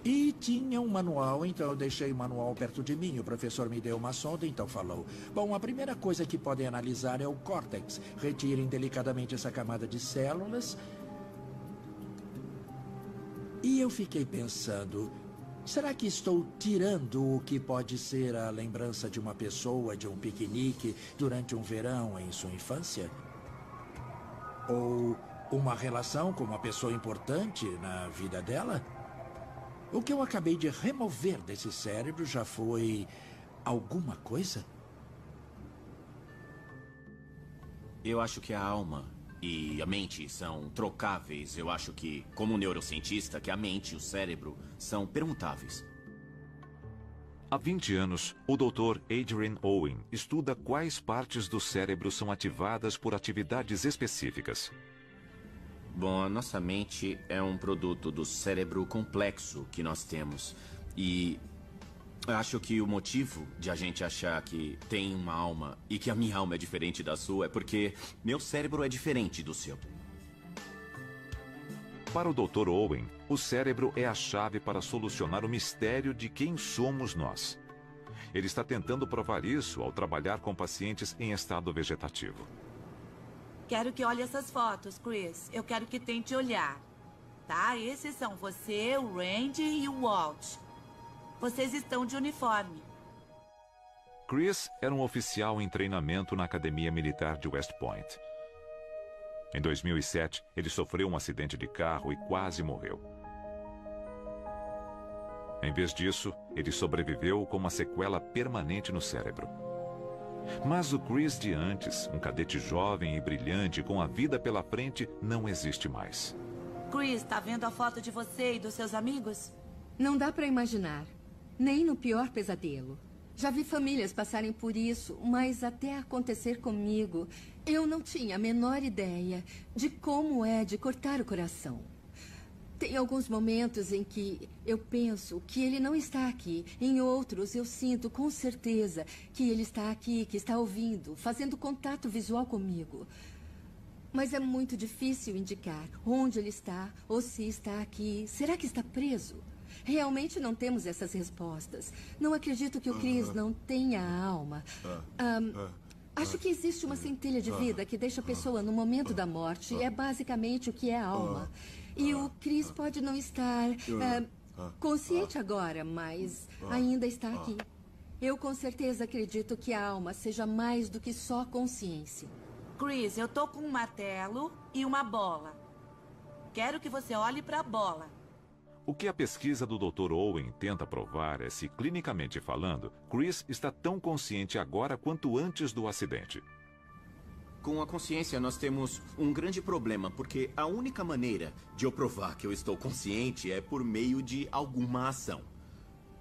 E tinha um manual, então eu deixei o manual perto de mim. O professor me deu uma sonda, então falou: bom, a primeira coisa que podem analisar é o córtex. Retirem delicadamente essa camada de células. E eu fiquei pensando, será que estou tirando o que pode ser a lembrança de uma pessoa, de um piquenique, durante um verão em sua infância? Ou uma relação com uma pessoa importante na vida dela? O que eu acabei de remover desse cérebro já foi alguma coisa? Eu acho que a alma e a mente são trocáveis. Eu acho que, como neurocientista, que a mente e o cérebro são permutáveis. Há 20 anos, o Dr. Adrian Owen estuda quais partes do cérebro são ativadas por atividades específicas. Bom, a nossa mente é um produto do cérebro complexo que nós temos. E acho que o motivo de a gente achar que tem uma alma e que a minha alma é diferente da sua é porque meu cérebro é diferente do seu. Para o Dr. Owen, o cérebro é a chave para solucionar o mistério de quem somos nós. Ele está tentando provar isso ao trabalhar com pacientes em estado vegetativo. Quero que olhe essas fotos, Chris. Eu quero que tente olhar. Tá? Esses são você, o Randy e o Walt. Vocês estão de uniforme. Chris era um oficial em treinamento na Academia Militar de West Point. Em 2007, ele sofreu um acidente de carro e quase morreu. Em vez disso, ele sobreviveu com uma sequela permanente no cérebro. Mas o Chris de antes, um cadete jovem e brilhante com a vida pela frente, não existe mais. Chris, tá vendo a foto de você e dos seus amigos? Não dá para imaginar. Nem no pior pesadelo. Já vi famílias passarem por isso, mas até acontecer comigo, eu não tinha a menor ideia de como é de cortar o coração. Tem alguns momentos em que eu penso que ele não está aqui. Em outros, eu sinto com certeza que ele está aqui, que está ouvindo, fazendo contato visual comigo. Mas é muito difícil indicar onde ele está ou se está aqui. Será que está preso? Realmente não temos essas respostas. Não acredito que o Chris não tenha alma. Acho que existe uma centelha de vida que deixa a pessoa no momento da morte. É basicamente o que é a alma. E o Chris pode não estar consciente agora, mas ainda está aqui. Eu com certeza acredito que a alma seja mais do que só consciência. Chris, eu tô com um martelo e uma bola. Quero que você olhe para a bola. O que a pesquisa do Dr. Owen tenta provar é se, clinicamente falando, Chris está tão consciente agora quanto antes do acidente. Com a consciência, nós temos um grande problema, porque a única maneira de eu provar que eu estou consciente é por meio de alguma ação.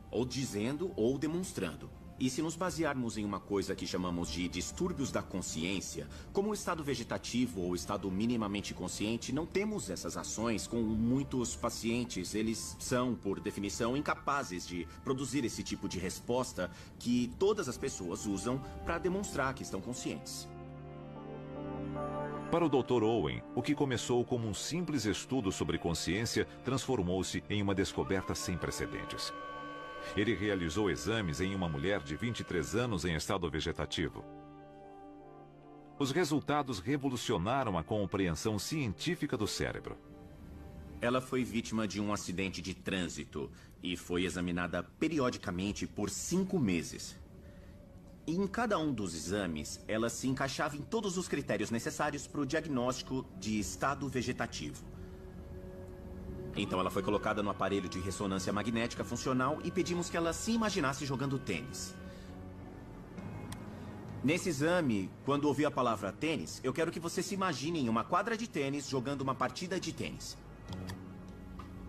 Ou dizendo ou demonstrando. E se nos basearmos em uma coisa que chamamos de distúrbios da consciência, como o estado vegetativo ou o estado minimamente consciente, não temos essas ações com muitos pacientes. Eles são, por definição, incapazes de produzir esse tipo de resposta que todas as pessoas usam para demonstrar que estão conscientes. Para o Dr. Owen, o que começou como um simples estudo sobre consciência transformou-se em uma descoberta sem precedentes. Ele realizou exames em uma mulher de 23 anos em estado vegetativo. Os resultados revolucionaram a compreensão científica do cérebro. Ela foi vítima de um acidente de trânsito e foi examinada periodicamente por 5 meses. E em cada um dos exames, ela se encaixava em todos os critérios necessários para o diagnóstico de estado vegetativo. Então ela foi colocada no aparelho de ressonância magnética funcional e pedimos que ela se imaginasse jogando tênis. Nesse exame, quando ouviu a palavra tênis, eu quero que você se imagine em uma quadra de tênis jogando uma partida de tênis.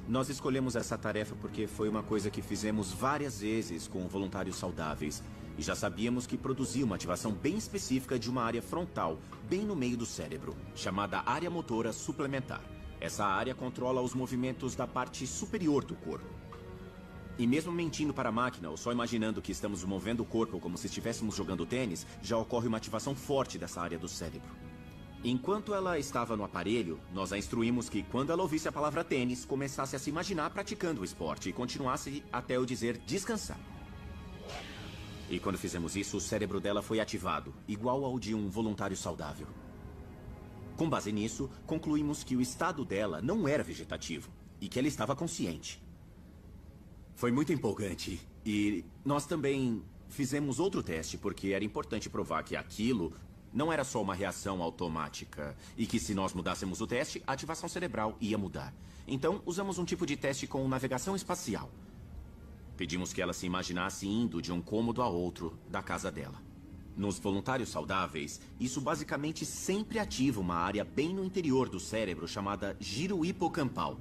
Nós escolhemos essa tarefa porque foi uma coisa que fizemos várias vezes com voluntários saudáveis. E já sabíamos que produzia uma ativação bem específica de uma área frontal, bem no meio do cérebro, chamada área motora suplementar. Essa área controla os movimentos da parte superior do corpo. E mesmo mentindo para a máquina, ou só imaginando que estamos movendo o corpo como se estivéssemos jogando tênis, já ocorre uma ativação forte dessa área do cérebro. Enquanto ela estava no aparelho, nós a instruímos que, quando ela ouvisse a palavra tênis, começasse a se imaginar praticando o esporte e continuasse até eu dizer descansar. E quando fizemos isso, o cérebro dela foi ativado, igual ao de um voluntário saudável. Com base nisso, concluímos que o estado dela não era vegetativo e que ela estava consciente. Foi muito empolgante. E nós também fizemos outro teste, porque era importante provar que aquilo não era só uma reação automática e que se nós mudássemos o teste, a ativação cerebral ia mudar. Então, usamos um tipo de teste com navegação espacial. Pedimos que ela se imaginasse indo de um cômodo a outro da casa dela. Nos voluntários saudáveis, isso basicamente sempre ativa uma área bem no interior do cérebro chamada giro hipocampal.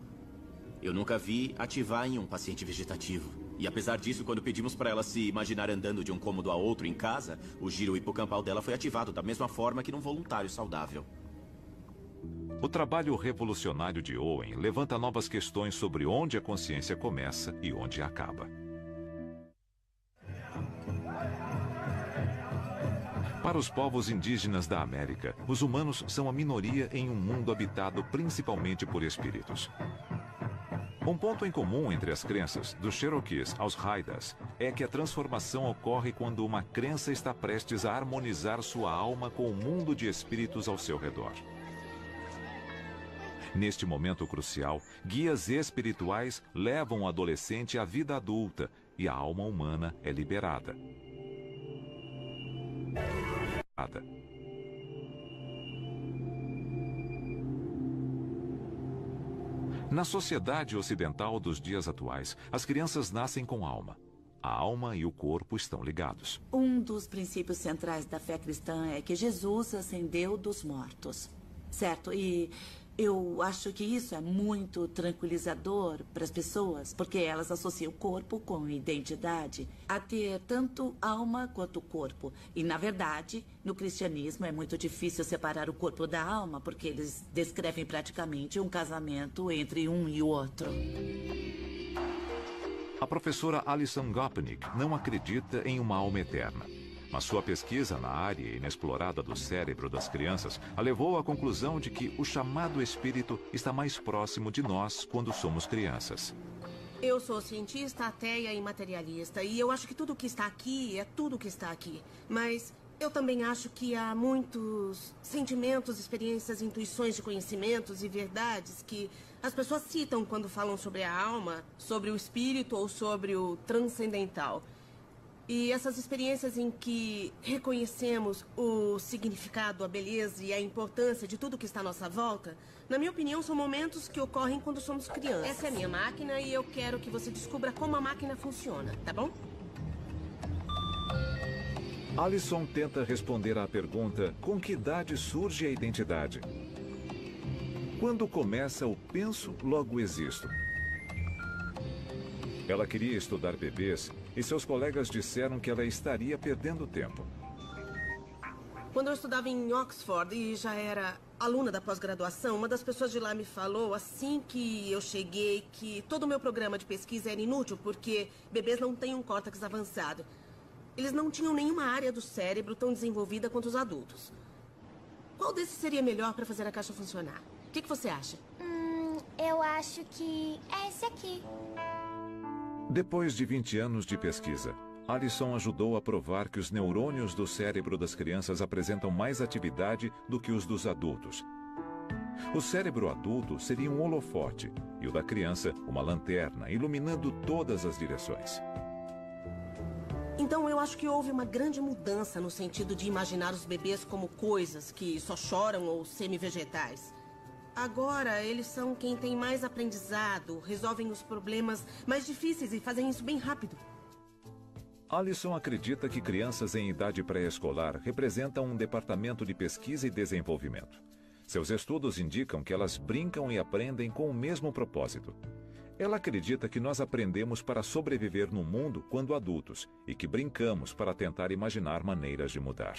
Eu nunca vi ativar em um paciente vegetativo. E apesar disso, quando pedimos para ela se imaginar andando de um cômodo a outro em casa, o giro hipocampal dela foi ativado da mesma forma que num voluntário saudável. O trabalho revolucionário de Owen levanta novas questões sobre onde a consciência começa e onde acaba. Para os povos indígenas da América, os humanos são a minoria em um mundo habitado principalmente por espíritos. Um ponto em comum entre as crenças dos Cherokees aos Haidas é que a transformação ocorre quando uma crença está prestes a harmonizar sua alma com o mundo de espíritos ao seu redor. Neste momento crucial, guias espirituais levam o adolescente à vida adulta e a alma humana é liberada. Na sociedade ocidental dos dias atuais, as crianças nascem com alma. A alma e o corpo estão ligados. Um dos princípios centrais da fé cristã é que Jesus ascendeu dos mortos, certo? E eu acho que isso é muito tranquilizador para as pessoas, porque elas associam o corpo com identidade, a ter tanto alma quanto corpo. E, na verdade, no cristianismo é muito difícil separar o corpo da alma, porque eles descrevem praticamente um casamento entre um e o outro. A professora Alison Gopnik não acredita em uma alma eterna. Mas sua pesquisa na área inexplorada do cérebro das crianças a levou à conclusão de que o chamado espírito está mais próximo de nós quando somos crianças. Eu sou cientista, ateia e materialista, e eu acho que tudo que está aqui é tudo que está aqui. Mas eu também acho que há muitos sentimentos, experiências, intuições de conhecimentos e verdades que as pessoas citam quando falam sobre a alma, sobre o espírito ou sobre o transcendental. E essas experiências em que reconhecemos o significado, a beleza e a importância de tudo que está à nossa volta, na minha opinião, são momentos que ocorrem quando somos crianças. Essa é a minha máquina e eu quero que você descubra como a máquina funciona, tá bom? Alison tenta responder à pergunta: com que idade surge a identidade? Quando começa o penso, logo existo. Ela queria estudar bebês e seus colegas disseram que ela estaria perdendo tempo. Quando eu estudava em Oxford e já era aluna da pós-graduação, uma das pessoas de lá me falou, assim que eu cheguei, que todo o meu programa de pesquisa era inútil porque bebês não têm um córtex avançado. Eles não tinham nenhuma área do cérebro tão desenvolvida quanto os adultos. Qual desses seria melhor para fazer a caixa funcionar? O que você acha? Eu acho que é esse aqui. Depois de 20 anos de pesquisa, Alison ajudou a provar que os neurônios do cérebro das crianças apresentam mais atividade do que os dos adultos. O cérebro adulto seria um holofote e o da criança uma lanterna, iluminando todas as direções. Então eu acho que houve uma grande mudança no sentido de imaginar os bebês como coisas que só choram ou semi-vegetais. Agora, eles são quem tem mais aprendizado, resolvem os problemas mais difíceis e fazem isso bem rápido. Alison acredita que crianças em idade pré-escolar representam um departamento de pesquisa e desenvolvimento. Seus estudos indicam que elas brincam e aprendem com o mesmo propósito. Ela acredita que nós aprendemos para sobreviver no mundo quando adultos e que brincamos para tentar imaginar maneiras de mudar.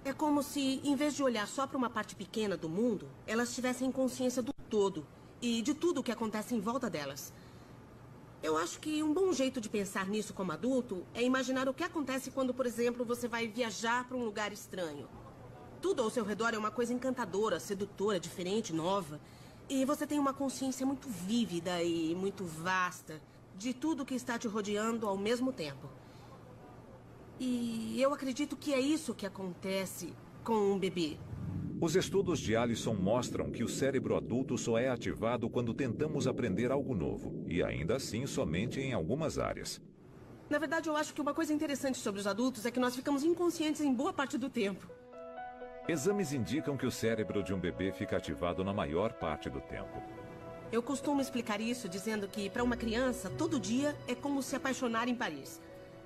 É como se, em vez de olhar só para uma parte pequena do mundo, elas tivessem consciência do todo e de tudo o que acontece em volta delas. Eu acho que um bom jeito de pensar nisso como adulto é imaginar o que acontece quando, por exemplo, você vai viajar para um lugar estranho. Tudo ao seu redor é uma coisa encantadora, sedutora, diferente, nova. E você tem uma consciência muito vívida e muito vasta de tudo que está te rodeando ao mesmo tempo. E eu acredito que é isso que acontece com um bebê. Os estudos de Allison mostram que o cérebro adulto só é ativado quando tentamos aprender algo novo, e ainda assim somente em algumas áreas. Na verdade, eu acho que uma coisa interessante sobre os adultos é que nós ficamos inconscientes em boa parte do tempo. Exames indicam que o cérebro de um bebê fica ativado na maior parte do tempo. Eu costumo explicar isso dizendo que, para uma criança, todo dia é como se apaixonar em Paris.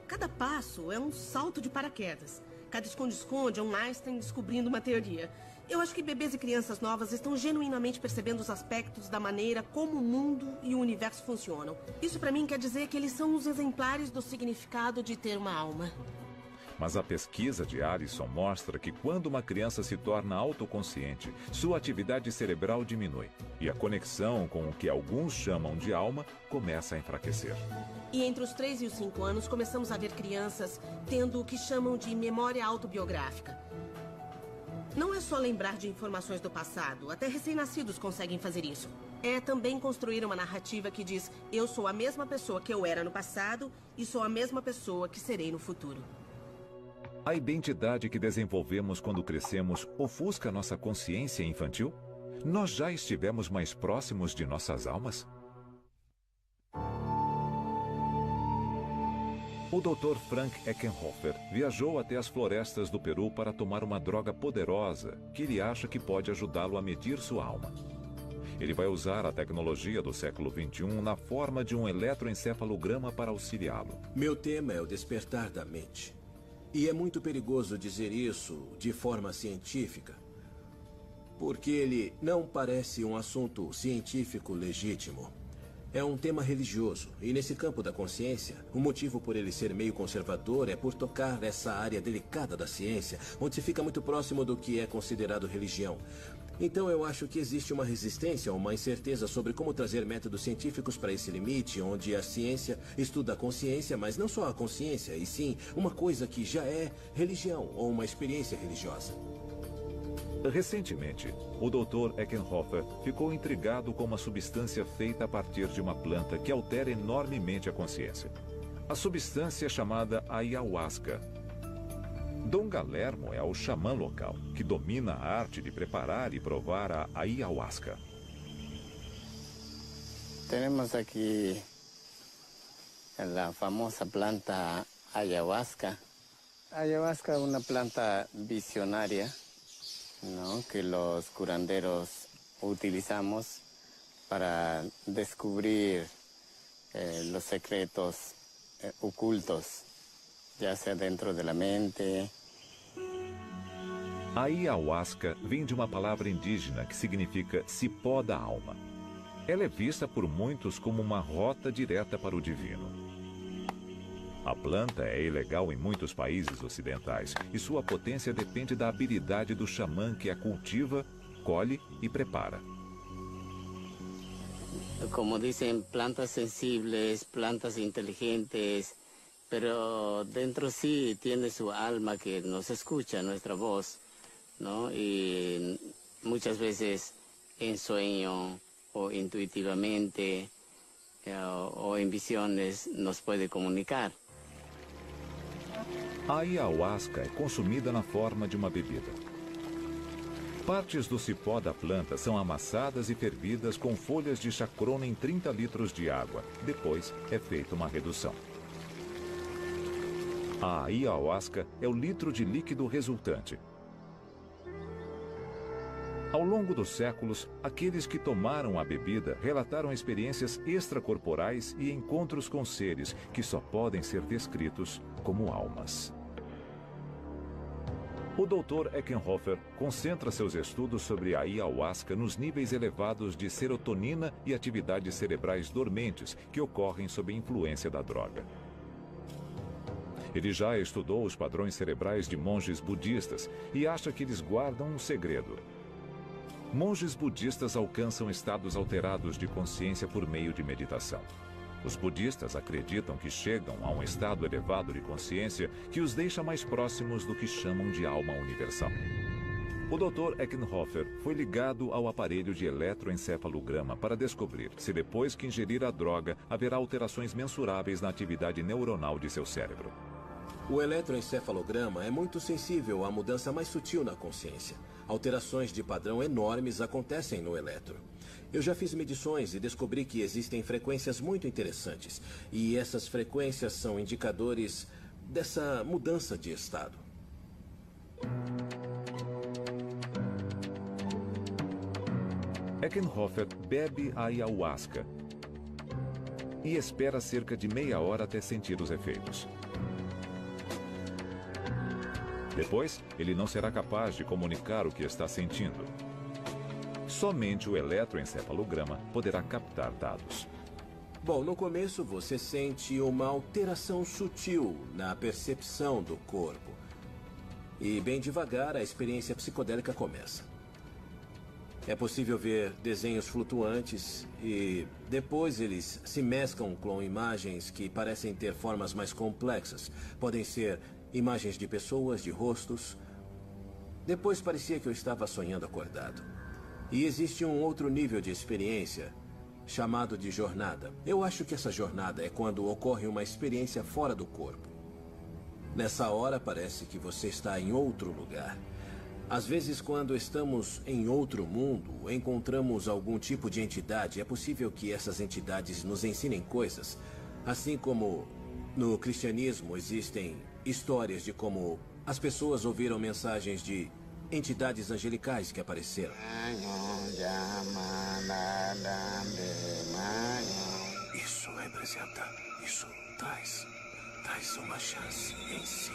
Cada passo é um salto de paraquedas. Cada esconde-esconde é um Einstein descobrindo uma teoria. Eu acho que bebês e crianças novas estão genuinamente percebendo os aspectos da maneira como o mundo e o universo funcionam. Isso, para mim, quer dizer que eles são os exemplares do significado de ter uma alma. Mas a pesquisa de Allison mostra que quando uma criança se torna autoconsciente, sua atividade cerebral diminui e a conexão com o que alguns chamam de alma começa a enfraquecer. E entre os 3 e os 5 anos, começamos a ver crianças tendo o que chamam de memória autobiográfica. Não é só lembrar de informações do passado, até recém-nascidos conseguem fazer isso. É também construir uma narrativa que diz: eu sou a mesma pessoa que eu era no passado e sou a mesma pessoa que serei no futuro. A identidade que desenvolvemos quando crescemos ofusca nossa consciência infantil? Nós já estivemos mais próximos de nossas almas? O Dr. Frank Eckenhofer viajou até as florestas do Peru para tomar uma droga poderosa que ele acha que pode ajudá-lo a medir sua alma. Ele vai usar a tecnologia do século XXI na forma de um eletroencefalograma para auxiliá-lo. Meu tema é o despertar da mente. E é muito perigoso dizer isso de forma científica, porque ele não parece um assunto científico legítimo. É um tema religioso, e nesse campo da consciência, o motivo por ele ser meio conservador é por tocar essa área delicada da ciência, onde se fica muito próximo do que é considerado religião. Então eu acho que existe uma resistência, uma incerteza sobre como trazer métodos científicos para esse limite, onde a ciência estuda a consciência, mas não só a consciência, e sim uma coisa que já é religião ou uma experiência religiosa. Recentemente, o Dr. Eckenhofer ficou intrigado com uma substância feita a partir de uma planta que altera enormemente a consciência. A substância é chamada ayahuasca. Dom Galermo é o xamã local, que domina a arte de preparar e provar a ayahuasca. Temos aqui a famosa planta ayahuasca. Ayahuasca é uma planta visionária, ¿no?, que los curanderos utilizamos para descubrir los secretos ocultos, ya sea dentro de la mente. A ayahuasca vem de uma palavra indígena que significa cipó da alma. Ela é vista por muitos como uma rota direta para o divino. A planta é ilegal em muitos países ocidentais e sua potência depende da habilidade do xamã que a cultiva, colhe e prepara. Como dicen, plantas sensibles, plantas inteligentes, pero dentro sí tiene su alma que nos escucha, nuestra voz, ¿no? Y muchas veces en sueño o intuitivamente o en visiones nos puede comunicar. A ayahuasca é consumida na forma de uma bebida. Partes do cipó da planta são amassadas e fervidas com folhas de chacrona em 30 litros de água. Depois é feita uma redução. A ayahuasca é o litro de líquido resultante. Ao longo dos séculos, aqueles que tomaram a bebida relataram experiências extracorporais e encontros com seres que só podem ser descritos como almas. O Dr. Eckenhofer concentra seus estudos sobre a ayahuasca nos níveis elevados de serotonina e atividades cerebrais dormentes que ocorrem sob a influência da droga. Ele já estudou os padrões cerebrais de monges budistas e acha que eles guardam um segredo. Monges budistas alcançam estados alterados de consciência por meio de meditação. Os budistas acreditam que chegam a um estado elevado de consciência que os deixa mais próximos do que chamam de alma universal. O Dr. Eckenhofer foi ligado ao aparelho de eletroencefalograma para descobrir se depois que ingerir a droga haverá alterações mensuráveis na atividade neuronal de seu cérebro. O eletroencefalograma é muito sensível à mudança mais sutil na consciência. Alterações de padrão enormes acontecem no eletro. Eu já fiz medições e descobri que existem frequências muito interessantes. E essas frequências são indicadores dessa mudança de estado. Eckenhofer bebe a ayahuasca e espera cerca de meia hora até sentir os efeitos. Depois, ele não será capaz de comunicar o que está sentindo. Somente o eletroencefalograma poderá captar dados. Bom, no começo você sente uma alteração sutil na percepção do corpo. E bem devagar a experiência psicodélica começa. É possível ver desenhos flutuantes e depois eles se mesclam com imagens que parecem ter formas mais complexas. Podem ser imagens de pessoas, de rostos. Depois parecia que eu estava sonhando acordado. E existe um outro nível de experiência, chamado de jornada. Eu acho que essa jornada é quando ocorre uma experiência fora do corpo. Nessa hora parece que você está em outro lugar. Às vezes, quando estamos em outro mundo, encontramos algum tipo de entidade. É possível que essas entidades nos ensinem coisas. Assim como no cristianismo existem histórias de como as pessoas ouviram mensagens de entidades angelicais que apareceram. Isso representa, isso traz uma chance em si.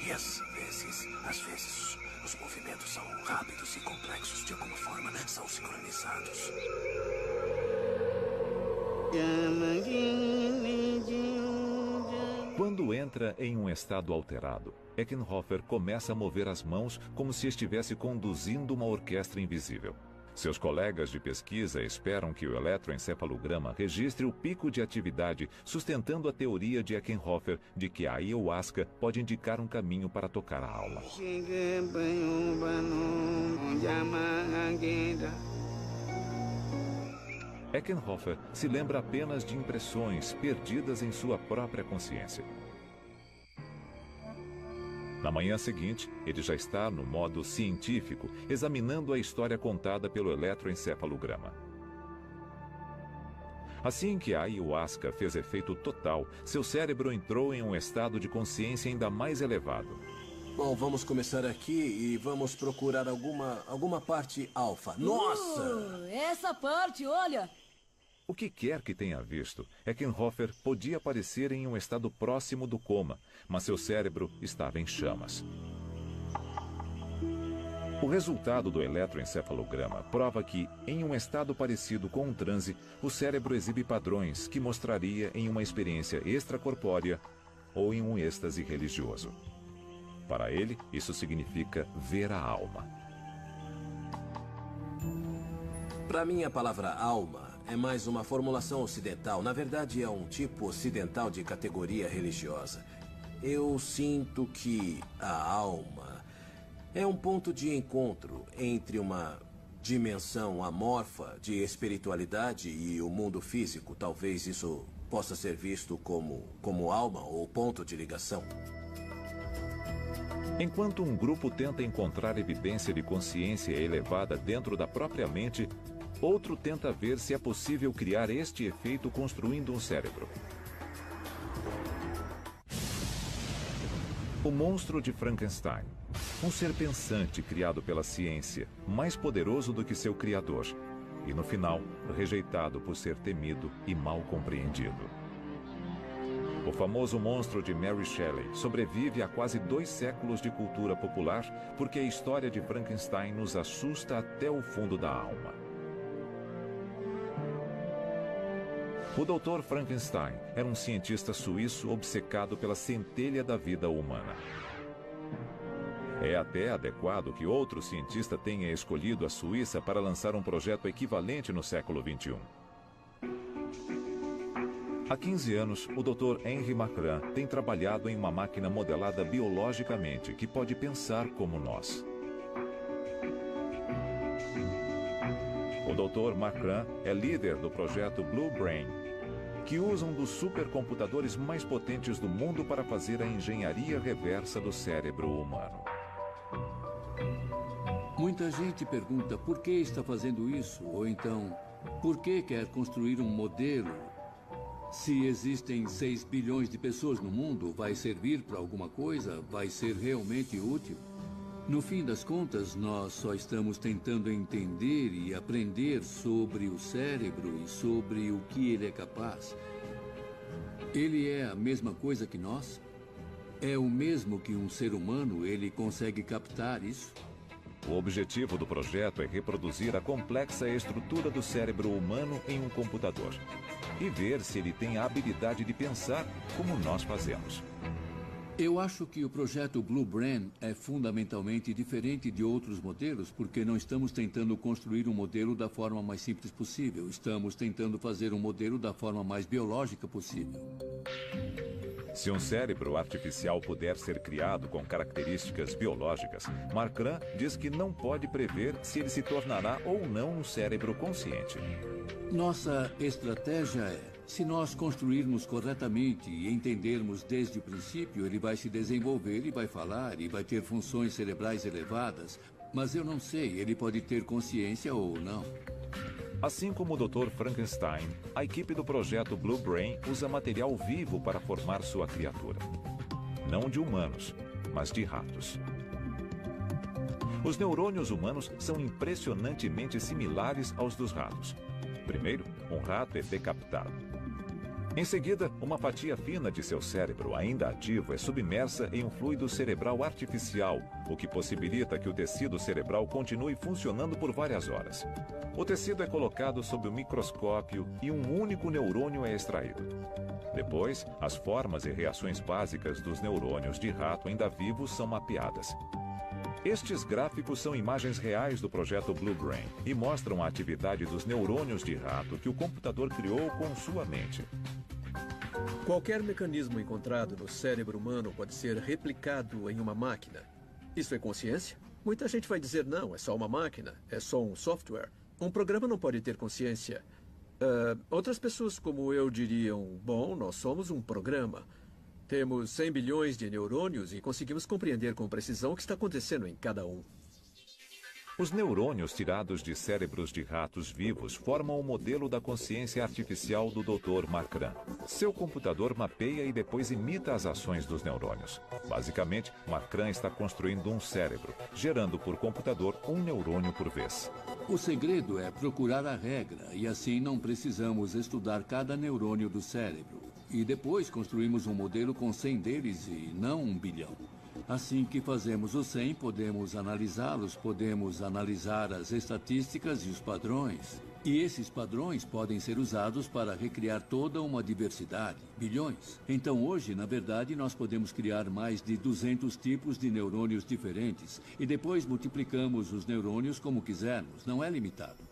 E às vezes, os movimentos são rápidos e complexos de alguma forma, são sincronizados. Quando entra em um estado alterado, Eckenhofer começa a mover as mãos como se estivesse conduzindo uma orquestra invisível. Seus colegas de pesquisa esperam que o eletroencefalograma registre o pico de atividade, sustentando a teoria de Eckenhofer de que a ayahuasca pode indicar um caminho para tocar a alma. Eckenhofer se lembra apenas de impressões perdidas em sua própria consciência. Na manhã seguinte, ele já está no modo científico, examinando a história contada pelo eletroencefalograma. Assim que a ayahuasca fez efeito total, seu cérebro entrou em um estado de consciência ainda mais elevado. Bom, vamos aqui e vamos procurar alguma parte alfa. Nossa! Essa parte, olha! O que quer que tenha visto, Eckenhofer podia aparecer em um estado próximo do coma, mas seu cérebro estava em chamas. O resultado do eletroencefalograma prova que, em um estado parecido com um transe, o cérebro exibe padrões que mostraria em uma experiência extracorpórea ou em um êxtase religioso. Para ele, isso significa ver a alma. Para mim, a palavra alma é mais uma formulação ocidental. Na verdade, é um tipo ocidental de categoria religiosa. Eu sinto que a alma é um ponto de encontro entre uma dimensão amorfa de espiritualidade e o mundo físico. Talvez isso possa ser visto como alma ou ponto de ligação. Enquanto um grupo tenta encontrar evidência de consciência elevada dentro da própria mente, outro tenta ver se é possível criar este efeito construindo um cérebro. O monstro de Frankenstein. Um ser pensante criado pela ciência, mais poderoso do que seu criador. E no final, rejeitado por ser temido e mal compreendido. O famoso monstro de Mary Shelley sobrevive a quase 2 séculos de cultura popular porque a história de Frankenstein nos assusta até o fundo da alma. O Dr. Frankenstein era um cientista suíço obcecado pela centelha da vida humana. É até adequado que outro cientista tenha escolhido a Suíça para lançar um projeto equivalente no século XXI. Há 15 anos, o Dr. Henry Marcran tem trabalhado em uma máquina modelada biologicamente que pode pensar como nós. O Dr. Marcran é líder do projeto Blue Brain, que usa um dos supercomputadores mais potentes do mundo para fazer a engenharia reversa do cérebro humano. Muita gente pergunta por que está fazendo isso, ou então, por que quer construir um modelo? Se existem 6 bilhões de pessoas no mundo, vai servir para alguma coisa? Vai ser realmente útil? No fim das contas, nós só estamos tentando entender e aprender sobre o cérebro e sobre o que ele é capaz. Ele é a mesma coisa que nós? É o mesmo que um ser humano? Ele consegue captar isso? O objetivo do projeto é reproduzir a complexa estrutura do cérebro humano em um computador e ver se ele tem a habilidade de pensar como nós fazemos. Eu acho que o projeto Blue Brain é fundamentalmente diferente de outros modelos porque não estamos tentando construir um modelo da forma mais simples possível. Estamos tentando fazer um modelo da forma mais biológica possível. Se um cérebro artificial puder ser criado com características biológicas, Marcran diz que não pode prever se ele se tornará ou não um cérebro consciente. Nossa estratégia é, se nós construirmos corretamente e entendermos desde o princípio, ele vai se desenvolver e vai falar e vai ter funções cerebrais elevadas. Mas eu não sei, ele pode ter consciência ou não. Assim como o Dr. Frankenstein, a equipe do projeto Blue Brain usa material vivo para formar sua criatura. Não de humanos, mas de ratos. Os neurônios humanos são impressionantemente similares aos dos ratos. Primeiro, um rato é decapitado. Em seguida, uma fatia fina de seu cérebro, ainda ativo, é submersa em um fluido cerebral artificial, o que possibilita que o tecido cerebral continue funcionando por várias horas. O tecido é colocado sob o microscópio e um único neurônio é extraído. Depois, as formas e reações básicas dos neurônios de rato ainda vivos são mapeadas. Estes gráficos são imagens reais do projeto Blue Brain e mostram a atividade dos neurônios de rato que o computador criou com sua mente. Qualquer mecanismo encontrado no cérebro humano pode ser replicado em uma máquina. Isso é consciência? Muita gente vai dizer não, é só uma máquina, é só um software. Um programa não pode ter consciência. Outras pessoas como eu diriam, bom, nós somos um programa. Temos 100 bilhões de neurônios e conseguimos compreender com precisão o que está acontecendo em cada um. Os neurônios tirados de cérebros de ratos vivos formam o modelo da consciência artificial do Dr. Marcran. Seu computador mapeia e depois imita as ações dos neurônios. Basicamente, Marcran está construindo um cérebro, gerando por computador um neurônio por vez. O segredo é procurar a regra e assim não precisamos estudar cada neurônio do cérebro. E depois construímos um modelo com 100 deles e não 1 bilhão. Assim que fazemos os 100, podemos analisá-los, podemos analisar as estatísticas e os padrões. E esses padrões podem ser usados para recriar toda uma diversidade, bilhões. Então hoje, na verdade, nós podemos criar mais de 200 tipos de neurônios diferentes. E depois multiplicamos os neurônios como quisermos, não é limitado.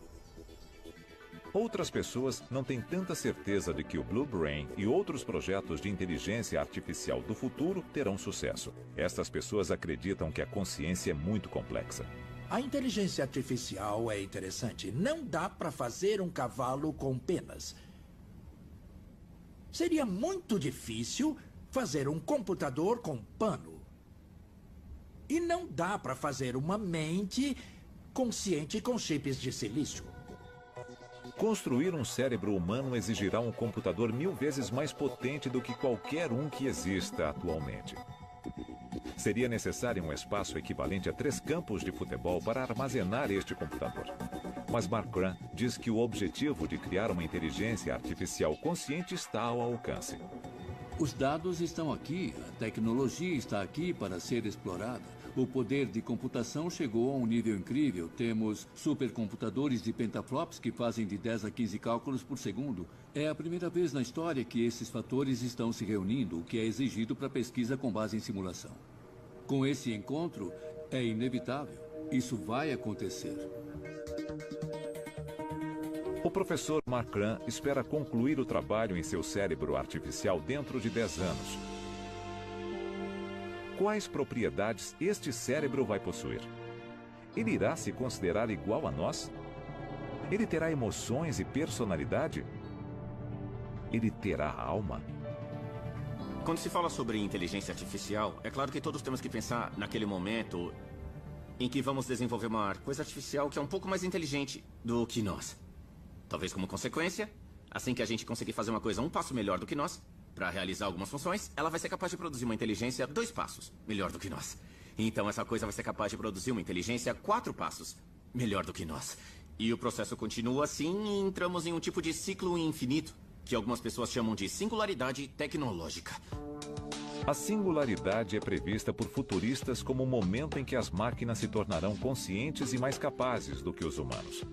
Outras pessoas não têm tanta certeza de que o Blue Brain e outros projetos de inteligência artificial do futuro terão sucesso. Estas pessoas acreditam que a consciência é muito complexa. A inteligência artificial é interessante. Não dá para fazer um cavalo com penas. Seria muito difícil fazer um computador com pano. E não dá para fazer uma mente consciente com chips de silício. Construir um cérebro humano exigirá um computador 1000 vezes mais potente do que qualquer um que exista atualmente. Seria necessário um espaço equivalente a 3 campos de futebol para armazenar este computador. Mas Marcran diz que o objetivo de criar uma inteligência artificial consciente está ao alcance. Os dados estão aqui, a tecnologia está aqui para ser explorada. O poder de computação chegou a um nível incrível. Temos supercomputadores de petaflops que fazem de 10 a 15 cálculos por segundo. É a primeira vez na história que esses fatores estão se reunindo, o que é exigido para pesquisa com base em simulação. Com esse encontro, é inevitável. Isso vai acontecer. O O professor Marcran espera concluir o trabalho em seu cérebro artificial dentro de 10 anos. Quais propriedades este cérebro vai possuir? Ele irá se considerar igual a nós? Ele terá emoções e personalidade? Ele terá alma? Quando se fala sobre inteligência artificial, é claro que todos temos que pensar naquele momento em que vamos desenvolver uma coisa artificial que é um pouco mais inteligente do que nós. Talvez como consequência, assim que a gente conseguir fazer uma coisa um passo melhor do que nós, para realizar algumas funções, ela vai ser capaz de produzir uma inteligência 2 passos melhor do que nós. Então essa coisa vai ser capaz de produzir uma inteligência 4 passos melhor do que nós. E o processo continua assim e entramos em um tipo de ciclo infinito, que algumas pessoas chamam de singularidade tecnológica. A singularidade é prevista por futuristas como o momento em que as máquinas se tornarão conscientes e mais capazes do que os humanos.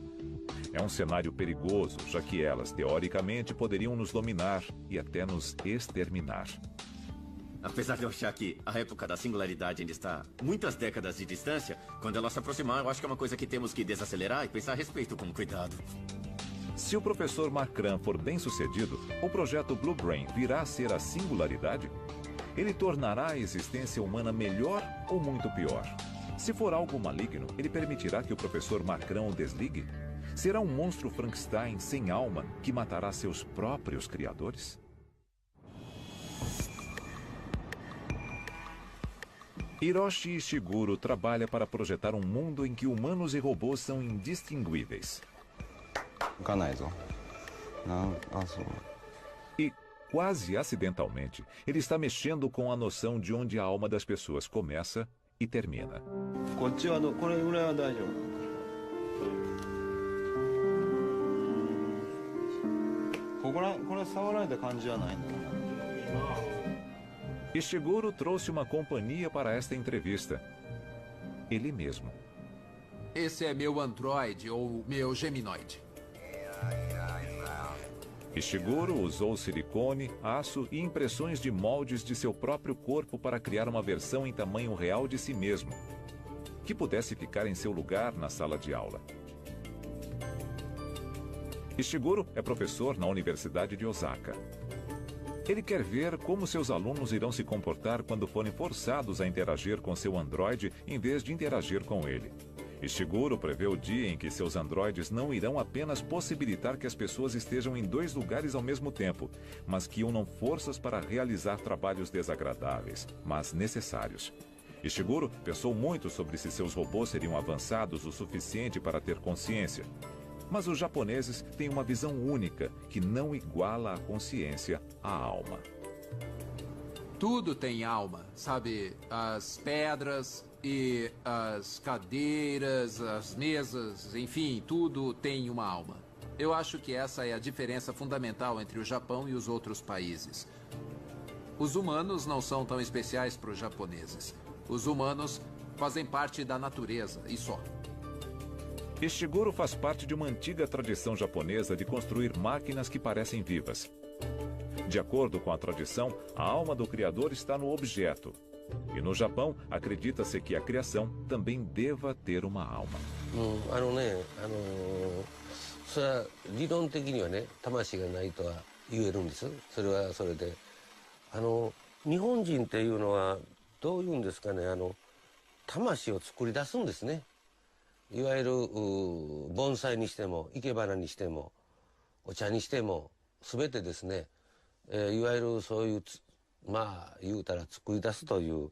É um cenário perigoso, já que elas, teoricamente, poderiam nos dominar e até nos exterminar. Apesar de eu achar que a época da singularidade ainda está muitas décadas de distância, quando ela se aproximar, eu acho que é uma coisa que temos que desacelerar e pensar a respeito com cuidado. Se o professor Marcran for bem-sucedido, o projeto Blue Brain virá a ser a singularidade? Ele tornará a existência humana melhor ou muito pior? Se for algo maligno, ele permitirá que o professor Marcran o desligue? Será um monstro Frankenstein sem alma que matará seus próprios criadores? Hiroshi Ishiguro trabalha para projetar um mundo em que humanos e robôs são indistinguíveis. E, quase acidentalmente, ele está mexendo com a noção de onde a alma das pessoas começa e termina. Ishiguro trouxe uma companhia para esta entrevista. Ele mesmo. Esse é meu androide ou meu geminoide. Ishiguro usou silicone, aço e impressões de moldes de seu próprio corpo para criar uma versão em tamanho real de si mesmo, que pudesse ficar em seu lugar na sala de aula. Ishiguro é professor na Universidade de Osaka. Ele quer ver como seus alunos irão se comportar quando forem forçados a interagir com seu androide em vez de interagir com ele. Ishiguro prevê o dia em que seus androides não irão apenas possibilitar que as pessoas estejam em 2 lugares ao mesmo tempo, mas que unam forças para realizar trabalhos desagradáveis, mas necessários. Ishiguro pensou muito sobre se seus robôs seriam avançados o suficiente para ter consciência. Mas os japoneses têm uma visão única que não iguala a consciência à alma. Tudo tem alma, sabe? As pedras e as cadeiras, as mesas, enfim, tudo tem uma alma. Eu acho que essa é a diferença fundamental entre o Japão e os outros países. Os humanos não são tão especiais para os japoneses. Os humanos fazem parte da natureza, e só. Ishiguro faz parte de uma antiga tradição japonesa de construir máquinas que parecem vivas. De acordo com a tradição, a alma do criador está no objeto. E no Japão, acredita-se que a criação também deva ter uma alma. それは理論的にはね、魂がないとは言えるんです。それはそれで。日本人っていうのはどういうんですかね、魂を作り出すんですね。いわゆる盆栽にしても生け花にしてもお茶にしても全てですね、いわゆるそういうまあ言うたら作り出すという。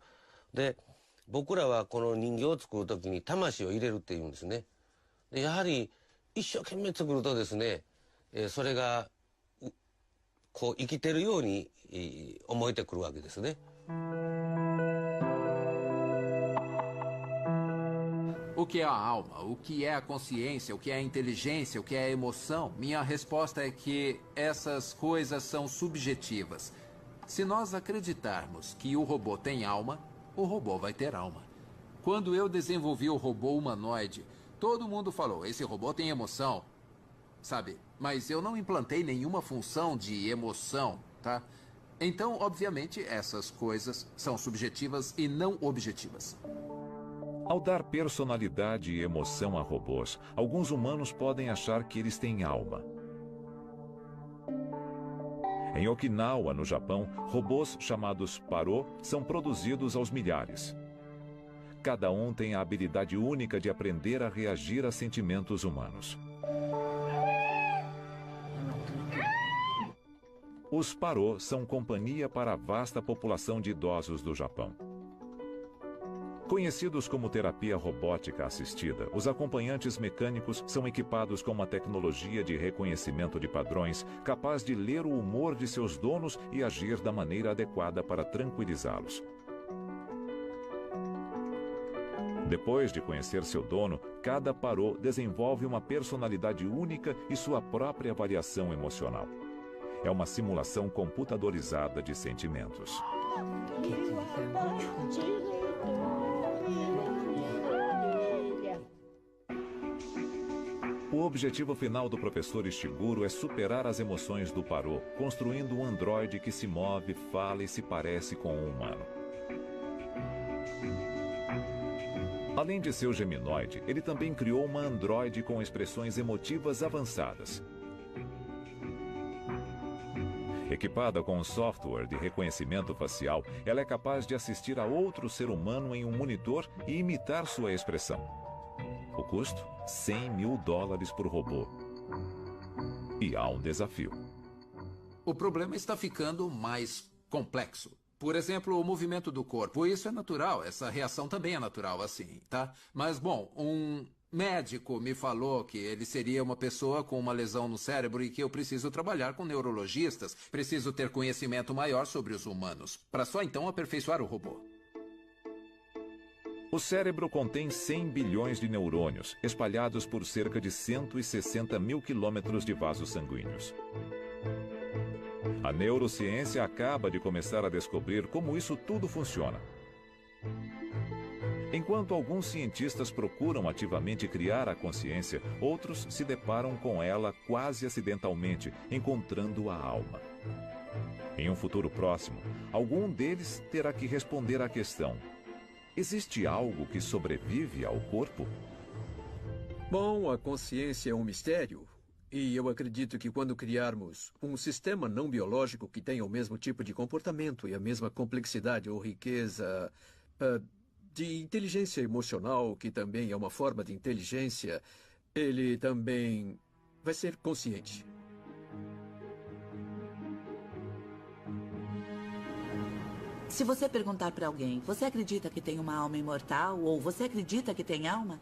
で僕らはこの人形を作る時に魂を入れるっていうんですね。でやはり一生懸命作るとですね、それがこう生きてるように思えてくるわけですね。O que é a alma? O que é a consciência? O que é a inteligência? O que é a emoção? Minha resposta é que essas coisas são subjetivas. Se nós acreditarmos que o robô tem alma, o robô vai ter alma. Quando eu desenvolvi o robô humanoide, todo mundo falou, esse robô tem emoção, sabe? Mas eu não implantei nenhuma função de emoção, tá? Então, obviamente, essas coisas são subjetivas e não objetivas. Ao dar personalidade e emoção a robôs, alguns humanos podem achar que eles têm alma. Em Okinawa, no Japão, robôs chamados Parô são produzidos aos milhares. Cada um tem a habilidade única de aprender a reagir a sentimentos humanos. Os Parô são companhia para a vasta população de idosos do Japão. Conhecidos como terapia robótica assistida, os acompanhantes mecânicos são equipados com uma tecnologia de reconhecimento de padrões capaz de ler o humor de seus donos e agir da maneira adequada para tranquilizá-los. Depois de conhecer seu dono, cada Parô desenvolve uma personalidade única e sua própria variação emocional. É uma simulação computadorizada de sentimentos. O objetivo final do professor Ishiguro é superar as emoções do Parô, construindo um androide que se move, fala e se parece com um humano. Além de seu geminoide, ele também criou uma androide com expressões emotivas avançadas. Equipada com um software de reconhecimento facial, ela é capaz de assistir a outro ser humano em um monitor e imitar sua expressão. O custo? $100 mil por robô. E há um desafio. O problema está ficando mais complexo. Por exemplo, o movimento do corpo. Isso é natural, essa reação também é natural, assim, tá? Mas, bom, um médico me falou que ele seria uma pessoa com uma lesão no cérebro e que eu preciso trabalhar com neurologistas. Preciso ter conhecimento maior sobre os humanos, para só então aperfeiçoar o robô. O cérebro contém 100 bilhões de neurônios, espalhados por cerca de 160 mil quilômetros de vasos sanguíneos. A neurociência acaba de começar a descobrir como isso tudo funciona. Enquanto alguns cientistas procuram ativamente criar a consciência, outros se deparam com ela quase acidentalmente, encontrando a alma. Em um futuro próximo, algum deles terá que responder à questão: existe algo que sobrevive ao corpo? Bom, a consciência é um mistério. E eu acredito que quando criarmos um sistema não biológico que tenha o mesmo tipo de comportamento e a mesma complexidade ou riqueza de inteligência emocional, que também é uma forma de inteligência, ele também vai ser consciente. Se você perguntar para alguém, você acredita que tem uma alma imortal? Ou você acredita que tem alma?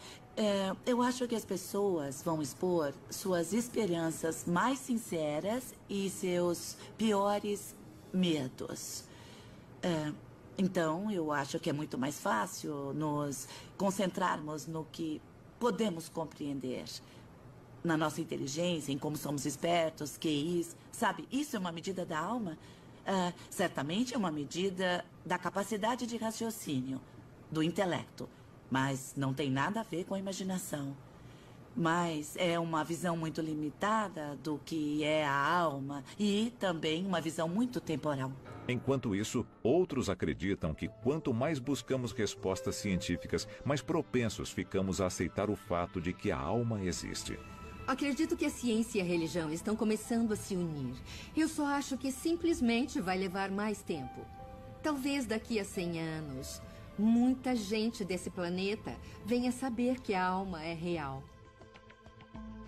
Eu acho que as pessoas vão expor suas esperanças mais sinceras e seus piores medos. Então, eu acho que é muito mais fácil nos concentrarmos no que podemos compreender. Na nossa inteligência, em como somos espertos, QIs. Sabe, isso é uma medida da alma? Certamente é uma medida da capacidade de raciocínio, do intelecto, mas não tem nada a ver com a imaginação. Mas é uma visão muito limitada do que é a alma e também uma visão muito temporal. Enquanto isso, outros acreditam que quanto mais buscamos respostas científicas, mais propensos ficamos a aceitar o fato de que a alma existe. Acredito que a ciência e a religião estão começando a se unir. Eu só acho que simplesmente vai levar mais tempo. Talvez daqui a 100 anos, muita gente desse planeta venha saber que a alma é real.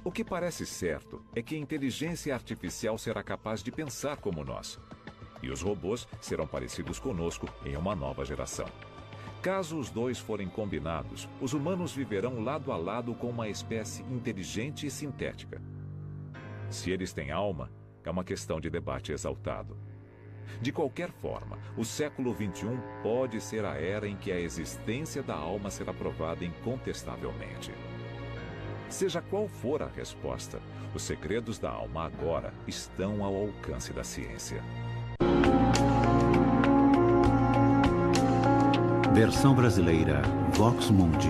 O que parece certo é que a inteligência artificial será capaz de pensar como nós. E os robôs serão parecidos conosco em uma nova geração. Caso os dois forem combinados, os humanos viverão lado a lado com uma espécie inteligente e sintética. Se eles têm alma, é uma questão de debate exaltado. De qualquer forma, o século XXI pode ser a era em que a existência da alma será provada incontestavelmente. Seja qual for a resposta, os segredos da alma agora estão ao alcance da ciência. Versão brasileira Vox Mundi.